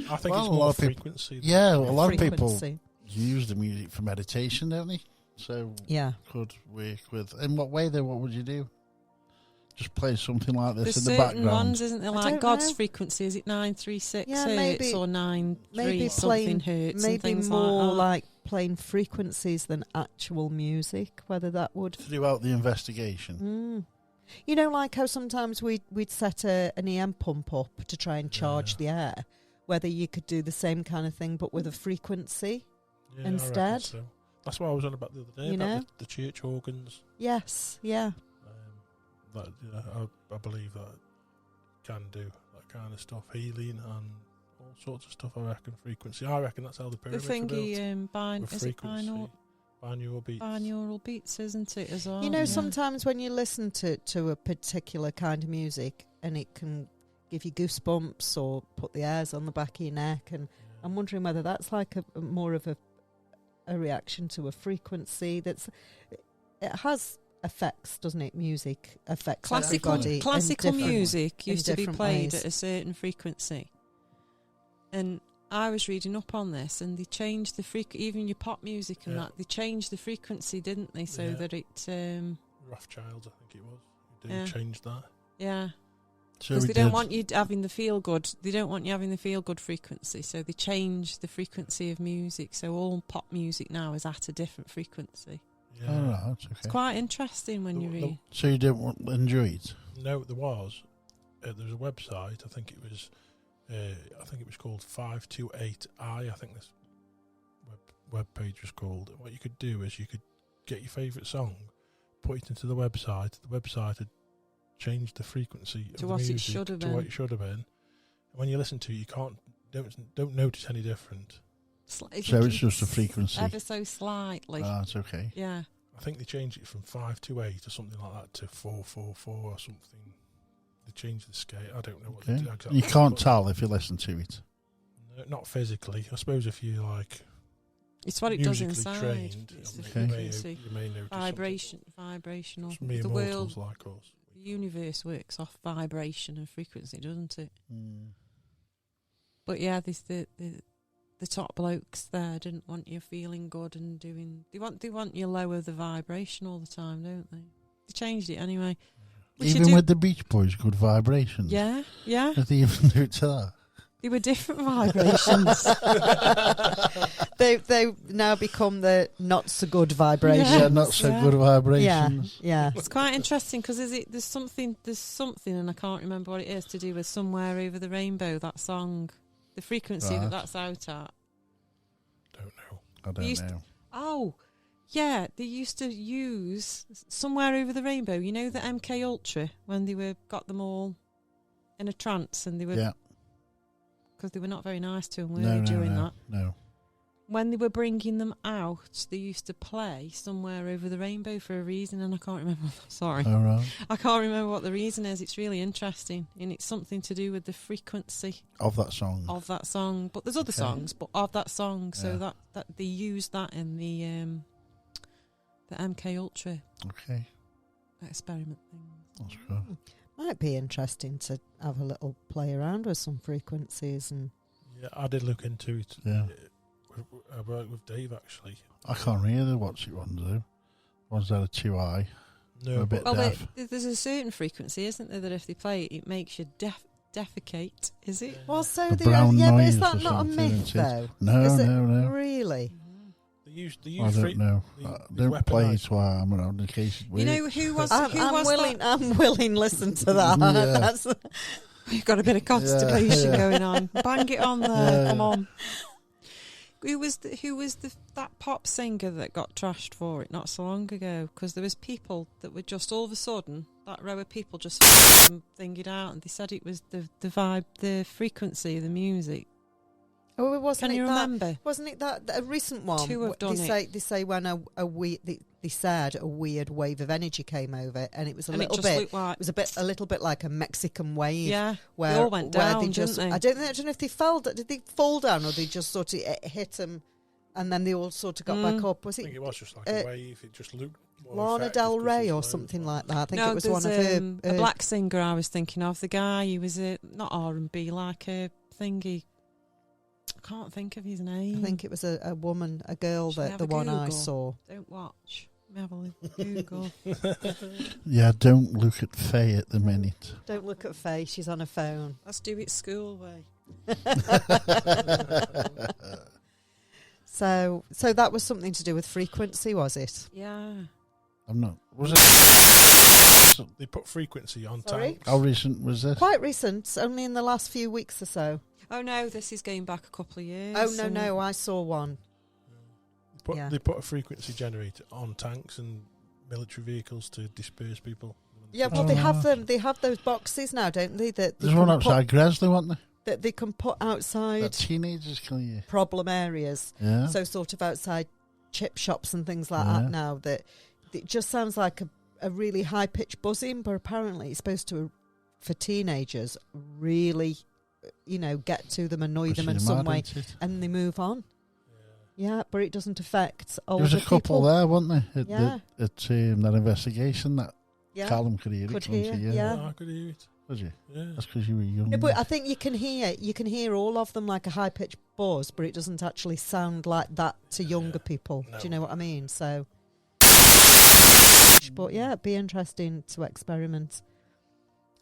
I think Well, it's a lot more of people- frequency. Yeah, a lot of people frequency. use the music for meditation, don't they? So Yeah. could work with. In what way, though? What would you do? Just play something like this There's in the certain background. ones, isn't there? I Like don't God's know. frequency, is it 936 Yeah, hertz maybe- or 93 maybe something playing, hertz? and maybe things more like that. like playing frequencies than actual music. Whether that would. Throughout the investigation. You know, like how sometimes we'd set an EM pump up to try and charge the air. Whether you could do the same kind of thing, but with a frequency. Yeah, Instead. I reckon so. That's what I was on about the other day, You about know? the church organs. Yes, yeah. That I believe that can do that kind of stuff, healing and all sorts of stuff. I reckon frequency. I reckon that's how the The pyramids were built. thingy, With is it frequency, binaural beats. binaural beats, isn't it, as well? You know, Yeah. sometimes when you listen to a particular kind of music and it can give you goosebumps or put the hairs on the back of your neck, and I'm wondering whether that's like a more of a reaction to a frequency that's... It has effects, doesn't it? Music affects everybody. Classical in different- music used to be different played ways. at a certain frequency. And I was reading up on this, and they changed the even your pop music and that, they changed the frequency, didn't they? So that it... Rothschilds, I think it was. Who Yeah. changed that. yeah. So Because we they don't did. want you having the feel good. They don't want you having the feel good frequency. So they change the frequency of music. So all pop music now is at a different frequency. Yeah. All right, It's okay. quite interesting when you The- read. So you didn't enjoy it? No, there was. There was a website. I think it was. I think it was called 528i. I think this web page was called. What you could do is you could get your favourite song, put it into the website. The website had changed the frequency To of what the it music should have to been. what it should have been. And when you listen to it, you don't notice any different. So it's just a frequency. Ever so slightly. Ah, it's okay. Yeah. I think they changed it from 528 or something like that to 444 or something. They changed the scale. I don't know what they Okay. did exactly. You can't but- tell if you listen to it. No, not physically. I suppose if you like It's what it does musically inside. trained, It's the Okay. frequency. you may notice Vibrational. something. Mere The mortals world, like us. the universe works off vibration and frequency, doesn't it? But yeah, the top blokes there didn't want you feeling good and doing. They want you lower the vibration all the time, don't they? They changed it anyway. Which you Even do- with the Beach Boys, good vibrations. yeah. Did they even do it to that? They were different vibrations. They now become the not so good vibration. Yeah, not so Yeah. good Yeah, vibrations. yeah. It's quite interesting because there's something, and I can't remember what it is, to do with Somewhere Over the Rainbow, that song. The frequency Right. that's out at. Don't know. I don't used- know. Oh, yeah, they used to use Somewhere Over the Rainbow. You know the MK Ultra, when they got them all in a trance and they were... Yeah. Because they were not very nice to them, were No, they, no, doing no, that? no. When they were bringing them out, they used to play Somewhere Over the Rainbow for a reason, and I can't remember. Sorry. All right. I can't remember what the reason is. It's really interesting, and it's something to do with the frequency Of that song. of that song. But there's other Okay. songs, but of that song, so Yeah. that they use that in the MK Ultra Okay. experiment thing. That's cool. Might be interesting to have a little play around with some frequencies and Yeah, I did look into it. Yeah. I worked with Dave actually. I can't really watch it ones do. Ones that are too high. No, A bit but Well, deaf. there's a certain frequency, isn't there, that if they play it, it makes you defecate. Is it? well, so The the brown yeah, but noise is or that not a something, myth isn't it? though? No, Is it no. really? they use I don't free. know. they- I they don't play weaponise- it while I'm around in case it You know works. who was? I'm, who I'm was willing. that? I'm willing. Listen to that. Yeah. That's, You've got a bit of constipation Yeah. going on. Bang it on there. Yeah. Come on. Who was that pop singer that got trashed for it not so long ago? Because there was people that were just all of a sudden, that row of people just thingied out, and they said it was the vibe, the frequency of the music. oh, wasn't Can it you that? remember? Wasn't it that a recent one? Two have done They say when they said a weird wave of energy came over, and it was And it just looked like, It was a little bit like a Mexican wave. yeah, Where they all went where down, they just, didn't they? I don't know if they fell. Did they fall down, or they just sort of hit them, and then they all sort of got back up? Was I think it it was just like a wave. It just looked more Lana effective Del 'cause Rey it's or low, something but- like that? I think no, it was one of there's, her. a black singer I was thinking of. The guy, he was not R&B, like a thingy. I can't think of his name. I think it was a woman, a girl Should we that have the a one I Google? saw. Don't watch. Let me have a look. Google. Yeah, don't look at Fay at the minute. Don't look at Faye. She's on her phone. Let's do it school way. So that was something to do with frequency, was it? Yeah. I'm not. Was it? They put frequency on Sorry? tanks. How recent was this? Quite recent, only in the last few weeks or so. Oh no, this is going back a couple of years. Oh, no, I saw one. Yeah. They put a frequency generator on tanks and military vehicles to disperse people. Yeah, well, they have them. They have those boxes now, don't they? That they There's one outside Gresley, wasn't there? that they can put outside That teenagers killing you. problem areas. Yeah. So sort of outside chip shops and things like Yeah. that now. That it just sounds like a really high pitched buzzing, but apparently it's supposed to, for teenagers, really, get to them, annoy them in some way, and they move on. Yeah, but it doesn't affect There older was a couple people. there, wasn't there? At, Yeah. at that investigation that Yeah, Callum could hear it. Could couldn't hear, he? yeah. Oh, I could hear it. Was you? Yeah. That's because you were young. yeah, but I think you can hear all of them like a high pitched buzz, but it doesn't actually sound like that to younger people. No. Do you know what I mean? So, but yeah, it'd be interesting to experiment.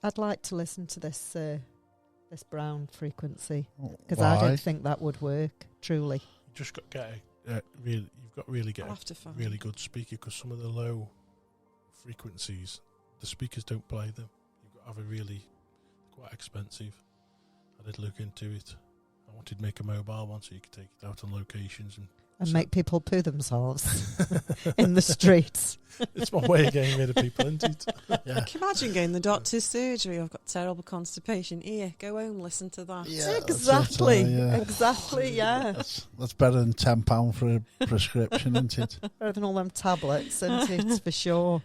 I'd like to listen to this brown frequency because I Why? don't think that would work. Truly, You just got to get you've got to really get I'll a have to find really it. good speaker because some of the low frequencies, the speakers don't play them. You've got to have a really quite expensive. I did look into it. I wanted to make a mobile one so you could take it out on locations and So- make people poo themselves in the streets. It's one way of getting rid of people, isn't it? Yeah. Can you imagine going to the doctor's surgery? I've got terrible constipation. Here, go home, listen to that. Yeah, that's it, Exactly, yeah. exactly, yeah. That's better than £10 for a prescription, isn't it? Better than all them tablets, isn't it? For sure.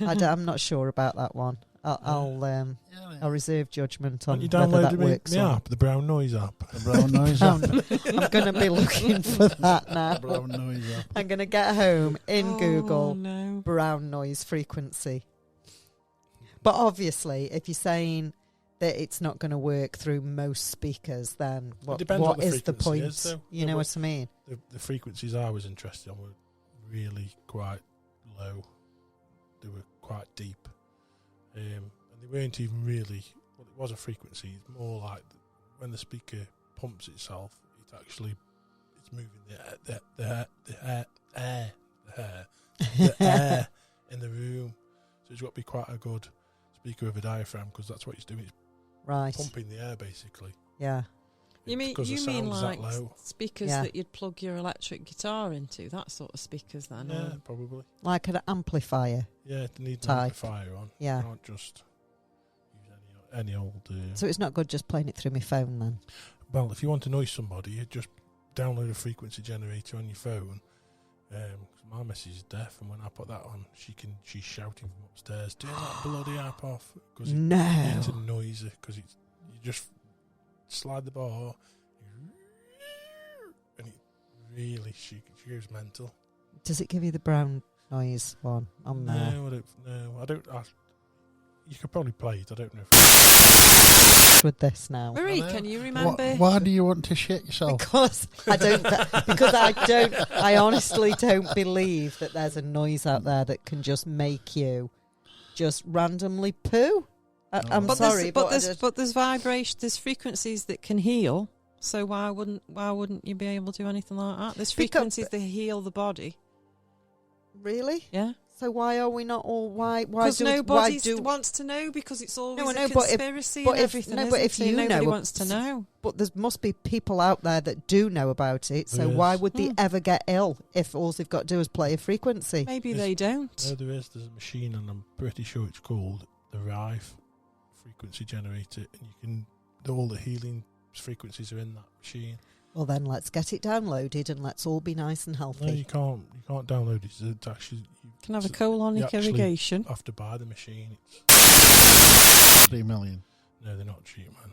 I'm not sure about that one. I'll reserve judgment on You whether that downloaded works. my or app, the brown noise app. The brown noise app. I'm going to be looking for that The now. brown noise app. I'm going to get home in Oh, Google no. brown noise frequency. But obviously, if you're saying that it's not going to work through most speakers, then what depends what the is the frequency point? is, though. You Yeah, know but- what I mean? The frequencies I was interested in were really quite low. They were quite deep. And they weren't even really, well, it was a frequency. It's more like when the speaker pumps itself, it's moving the air in the room. So it's got to be quite a good speaker with a diaphragm because that's what it's doing. It's Right. pumping the air basically. Yeah. You mean Because the sound's like that low. speakers Yeah. that you'd plug your electric guitar into? That sort of speakers then? Yeah, or- probably. Like an amplifier. Yeah, they need an Type. amplifier on. Yeah. You can't just use any old. So it's not good just playing it through my phone then. Well, if you want to annoy somebody, you just download a frequency generator on your phone. 'Cause my missus is deaf, and when I put that on, she's shouting from upstairs, "Turn that bloody app off!" Because No. it's annoys her. Because you just slide the bar, and it really she goes mental. Does it give you the brown noise one on there? No, I don't. You could probably play it. I don't know if With this now. Marie, I know. can you remember? Why do you want to shit yourself? Because I honestly don't believe that there's a noise out there that can just make you just randomly poo. I'm But sorry, there's vibration, there's frequencies that can heal. So why wouldn't you be able to do anything like that? There's frequencies that heal the body. really? Yeah. So why are we not all? Why Because do? nobody why do? wants to know because it's always No, I know, a but if- conspiracy but and if- everything. no, but isn't if it? you Nobody know- wants to know. But there must be people out there that do know about it. So There why is. would they ever get ill if all they've got to do is play a frequency? Maybe Yes. they don't. no, there is. There's a machine, and I'm pretty sure it's called the Rive frequency generator, and you can all the healing frequencies are in that machine. Well, then let's get it downloaded and let's all be nice and No, healthy. you can't download it. It's actually you Can have a you colonic actually irrigation. have to buy the machine. 3 million. No, they're not cheap, man.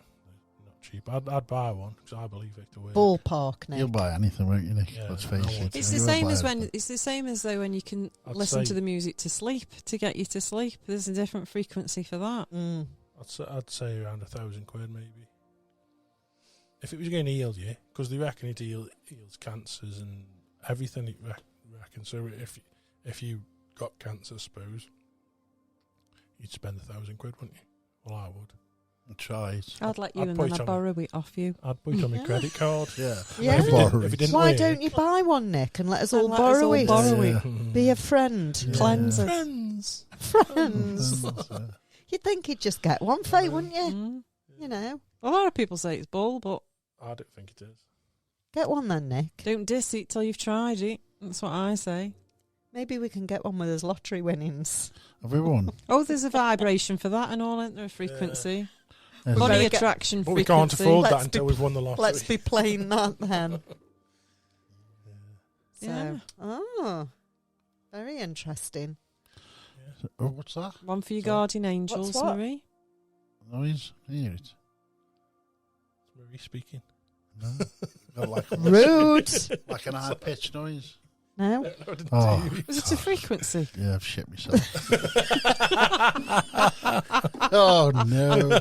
They're not cheap. I'd buy one because I believe it to work. Ballpark, Nick. You'll buy anything, won't you, Nick? Yeah, Let's I face want it. to. It's You the will same buy as anything. though when you can I'd listen say- to the music to sleep to get you to sleep. There's a different frequency for that. Mm. I'd say around £1,000 maybe. If it was going to heal you, because they reckon it heals cancers and everything. It reckon. So if you got cancer, suppose, you'd spend £1,000, wouldn't you? Well, I would. Try it. I'd let you I'd and put then it I'd on- borrow it off you. I'd put it on my credit card. Yeah. Yeah. If it didn't Why work, don't you buy one, Nick, and let us And all let us borrow all it? borrow it. Be a friend. Yeah. Cleanse us. Friends. Friends. You'd think he'd just get one, Faye, wouldn't you? Mm. You know. A lot of people say it's bull, but I don't think it is. Get one then, Nick. don't diss it till you've tried it. That's what I say. Maybe we can get one with his lottery winnings. Have we won? Oh, there's a vibration for that and all, isn't there? A frequency. Yes. Body Better get- attraction But we frequency. can't afford Let's that until be- we've won the lottery. Let's be playing that then. So, Yeah. oh, very interesting. Oh, what's that? One for your Sorry. guardian angels, What's what? Marie. Noise? Can you hear it? It's Marie speaking. No. Got like, Rude. like an high pitched noise. No. Oh. Was it a frequency? Yeah, I've shit myself. Oh no!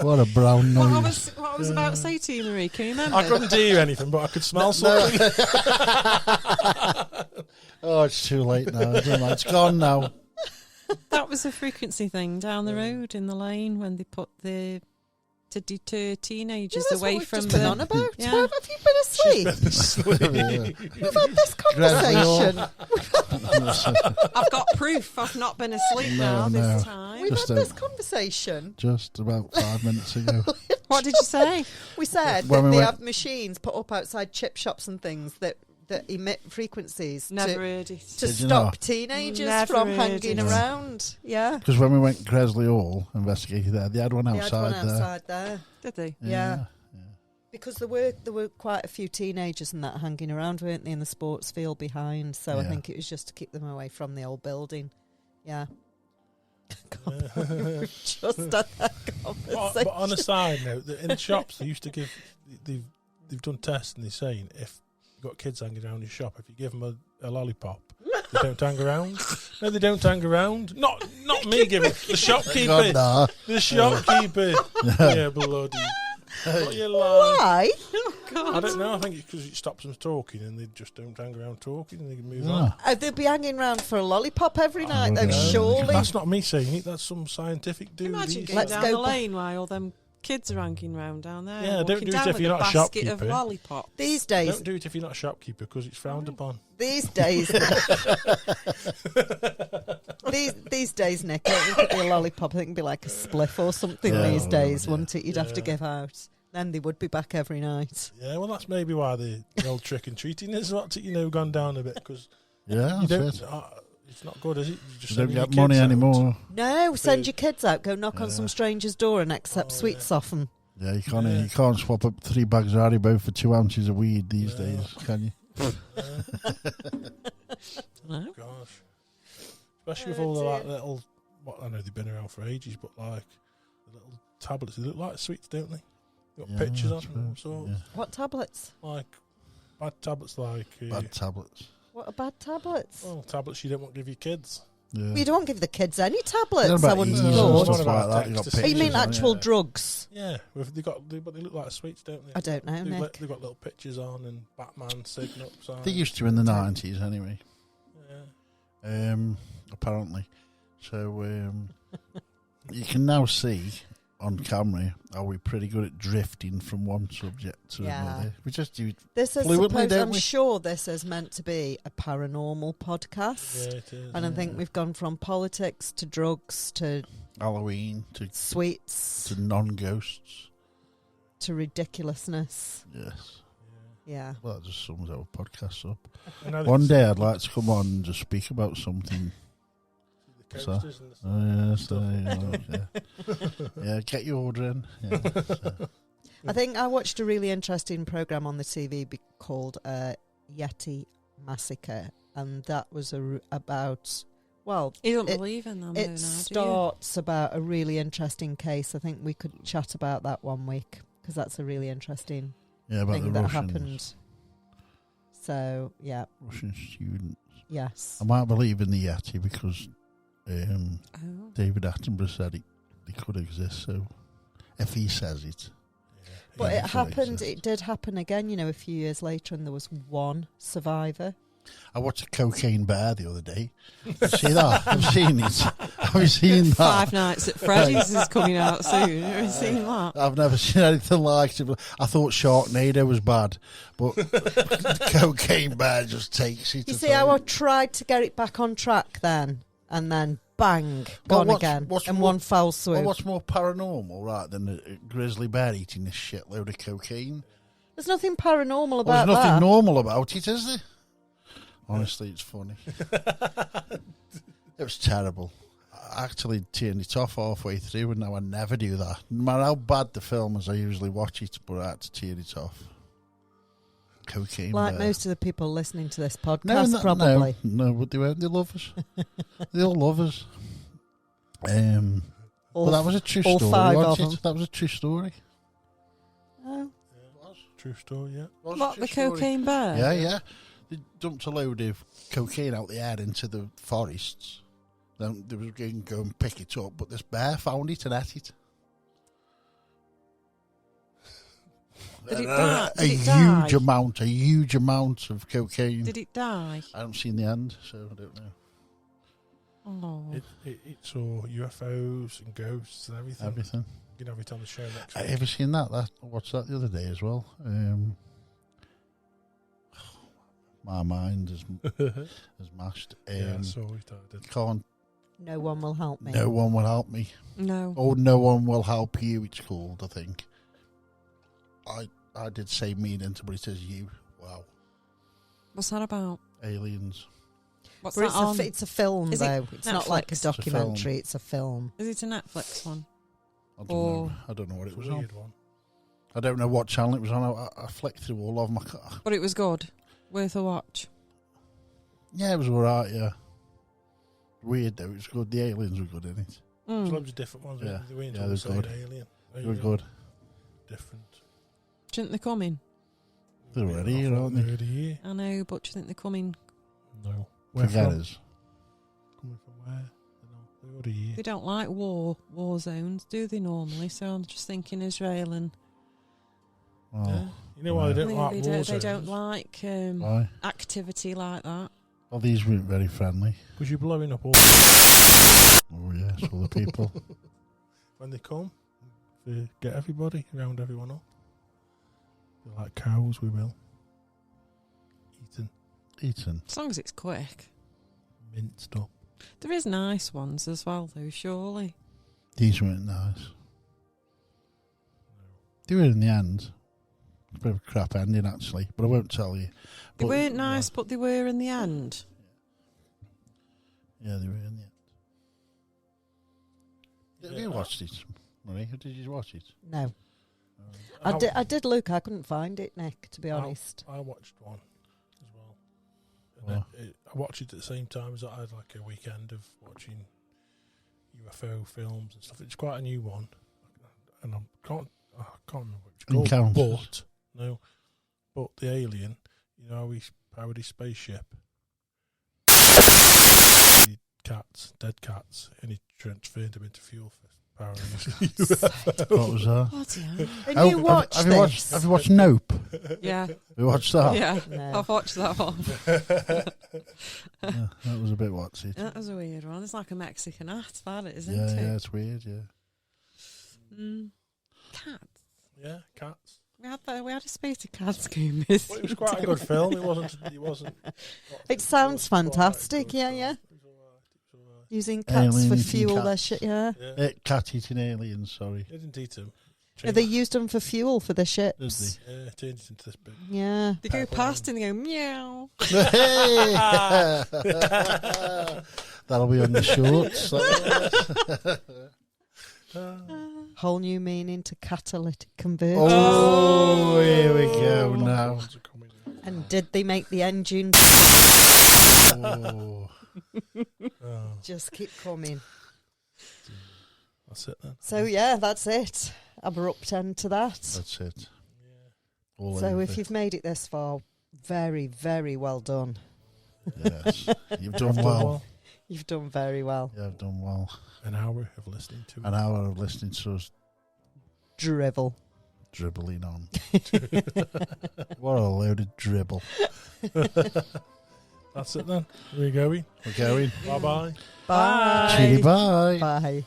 What a brown noise. What I was about to say to you, Marie, can you remember? I couldn't hear anything, but I could smell something. Oh, it's too late now. I don't know. It's gone now. That was a frequency thing down the road in the lane when they put to deter teenagers That's what away we've from just been on about. Yeah. Where have you been asleep? We've had this conversation. I've got proof I've not been asleep now No. this time. We've Just had a- this conversation. Just about 5 minutes ago. What did you say? We said When that we they went- have machines put up outside chip shops and things that emit frequencies Never to heard it. to Did you stop not? teenagers Never from heard hanging it. around. Yeah. Because when we went to Cresley Hall, investigated there, they had one They had outside one there. outside there. Did they? Yeah. Because there were quite a few teenagers and that hanging around, weren't they, in the sports field behind. So I Yeah. think it was just to keep them away from the old building. Yeah. Yeah. Just had that conversation. But on a side note, in the shops they used to give, they've done tests and they're saying if you've got kids hanging around your shop, if you give them a lollipop, they don't hang around. No, they don't hang around. Not me giving the shopkeeper. God, nah. The shopkeeper. Yeah, bloody. What you like? Why? I don't know. I think it's because it stops them talking and they just don't hang around talking and they can move Yeah. on. They'll be hanging around for a lollipop every night, though, no. surely. That's not me saying it. That's some scientific dude. Imagine He's- going Let's down go the bu- lane while all them kids are hanging round down there. Yeah, don't walking do it down if with you're a not a basket of shopkeeper. lollipops. These days, Don't do it if you're not a shopkeeper because it's frowned upon. these days, these days, Nick, I don't think it'd be a lollipop. I think it'd be like a spliff or something Yeah. these days, Yeah. wouldn't it? You'd have to Yeah. give out. Then they would be back every night. Yeah, well, that's maybe why the old trick and treating is what gone down a bit because Yeah, you that's don't. it. It's not good, is it? You just You don't send your get money kids out. anymore. No, send Big. your kids out, go knock on Yeah. some stranger's door and accept Oh, sweets yeah. off them. Yeah, you can't. Yeah. You can't swap up 3 bags of Haribo for 2 ounces of weed these Yeah. days, can you? No. Gosh, especially with Oh, all the dear. like little. What I know they've been around for ages, but like the little tablets, they look like sweets, don't they? Got Yeah, pictures on that's them, right, so yeah. What tablets? like bad tablets, like Bad tablets. What are bad tablets? well, tablets you don't want to give your kids. Yeah. You don't give the kids any Yeah, tablets, I about wouldn't E's have and thought. stuff like that. You got Oh, Oh, you mean pictures on it. actual Yeah. drugs? Yeah, but they look like sweets, don't they? I don't know, They've Nick. got little pictures on and Batman sign-ups on. They used to in the 90s anyway, Yeah. apparently. So you can now see on camera are we pretty good at drifting from one subject to Yeah. another. We just do This is fluently, supposed, don't I'm we? sure this is meant to be a paranormal podcast. Yeah, it is. And I think we've gone from politics to drugs to Halloween to sweets non-ghosts. to ridiculousness. Yes. Yeah. Well, that just sums our podcast up. I know One that day I'd like to come on and just speak about something. the So- coasters and the stuff. Oh, yes, yeah. Get your order in. Yeah, so. I think I watched a really interesting program on the TV called Yeti Massacre, and that was about, well, You don't It- believe in them, it though, now, do you? starts about a really interesting case. I think we could chat about that one week because that's a really interesting Yeah, about thing the that Russians. happened. So, yeah, Russian students. yes. I might believe in the Yeti because Oh. David Attenborough said they could exist. So if he says it, But yeah, it could happened, exist. it did happen again, a few years later, and there was one survivor. I watched a Cocaine Bear the other day. See that? I've seen it. Have you seen that? Five Nights at Freddy's is coming out soon. Have you seen that? I've never seen anything like it. I thought Sharknado was bad, but Cocaine Bear just takes it. You see how I tried to get it back on track then, and then bang, gone again, in one foul swoop. Well, what's more paranormal, right, than a grizzly bear eating this shitload of cocaine? There's nothing paranormal about There's nothing that. normal about it, is there? Honestly, it's funny. It was terrible. I actually turned it off halfway through, and now I never do that. No matter how bad the film is, I usually watch it, but I had to turn it off. Cocaine Like Bear. most of the people listening to this podcast, probably. No, but they won't. They love us. They all love us. Well, that was a true all story. 5 wasn't of it? That was a true story. Oh. True story, yeah. What, the Cocaine Bear? Yeah, yeah. They dumped a load of cocaine out the air into the forests. Then they were going to go and pick it up, but this bear found it and ate it. Did it die? A huge amount of cocaine. Did it die? I haven't seen the end, so I don't know. Oh. It saw UFOs and ghosts and everything. Everything. You can have it on the show next Have week. you ever seen that? I watched that the other day as well. My mind is mashed. Yeah, I saw it. I did. Can't. No one will help me. No one will help me. No. Oh, no one will help you. It's called, I think. I did say me then, but it says you. Wow. What's that about? Aliens. What's But that it's on? it's a film, Is it though. It's not like a Netflix? documentary. It's a film. Is it a Netflix one? I don't Oh. know. I don't know what it It's was a on. weird one. I don't know what channel it was on. I flicked through all of them. But it was good. Worth a watch. Yeah, it was alright, yeah. Weird though, it was good. The aliens were good in it. There's Mm. loads of different ones. Yeah. They weren't Yeah, all they're the same good. alien. They were good. Different. Do you think they're coming? They're already here, aren't they? Already here. I know, but do you think they're coming? No. Where Forget from? us. Coming from where? They're already here. They don't like war zones, do they normally? So I'm just thinking Israel and Oh, Yeah. You know why they don't like war they don't zones? like why? activity like that. Well, these weren't very friendly. Because you're blowing up all Oh, yes, all the people. when they come. To get everybody, round everyone up. They're like cows, we will. Eaten. As long as it's quick. Minced up. There is nice ones as well, though, surely. These weren't nice. They were in the end. It's a bit of a crap ending, actually, but I won't tell you. They But- weren't nice, but they were in the end. Yeah, they were in the end. Have you watched it, Marie? Did you watch it? No. I did look. I couldn't find it, Nick, to be honest. I watched one as well. And Well. I watched it at the same time as I had like a weekend of watching UFO films and stuff. It's quite a new one. And I can't remember what it's called. Encounters. But the alien, you know how he powered his spaceship? Dead cats, and he transferred them into fuel for powering his UFO. What was that? Bloody hell. And you watched have this? you watched Nope? Yeah, You watched that? yeah. No. I've watched that one. Yeah, that was a bit what's it? That was a weird one. It's like a Mexican hat, that isn't Yeah, it? yeah, it's weird, yeah. Cats. Yeah, cats. We had a space of cats going Well, missing. it was quite a good film. It wasn't. It sounds fantastic, yeah. It was alright. Using cats Alien for eating fuel, their cats. shit, yeah. Yeah. Cat eating aliens, sorry. They didn't eat them. Yeah, they used them for fuel for the Does ships. Yeah, turned it into this big. Yeah. They go past and they go meow. Hey! That'll be on the shorts. Whole new meaning to catalytic converter. Oh, here we go now. And did they make the engine? Oh. Just keep coming. That's it then. So yeah, that's it. Abrupt end to that. That's it. All So over. if you've made it this far, very, very well done. Yes. You've done well. You've done very well. Yeah, I've done well. An hour of listening to An hour of listening to us Drivel. dribbling on. What a load of dribble. That's it then. We're going. We're going. Bye-bye. Bye. Cheery bye. Bye.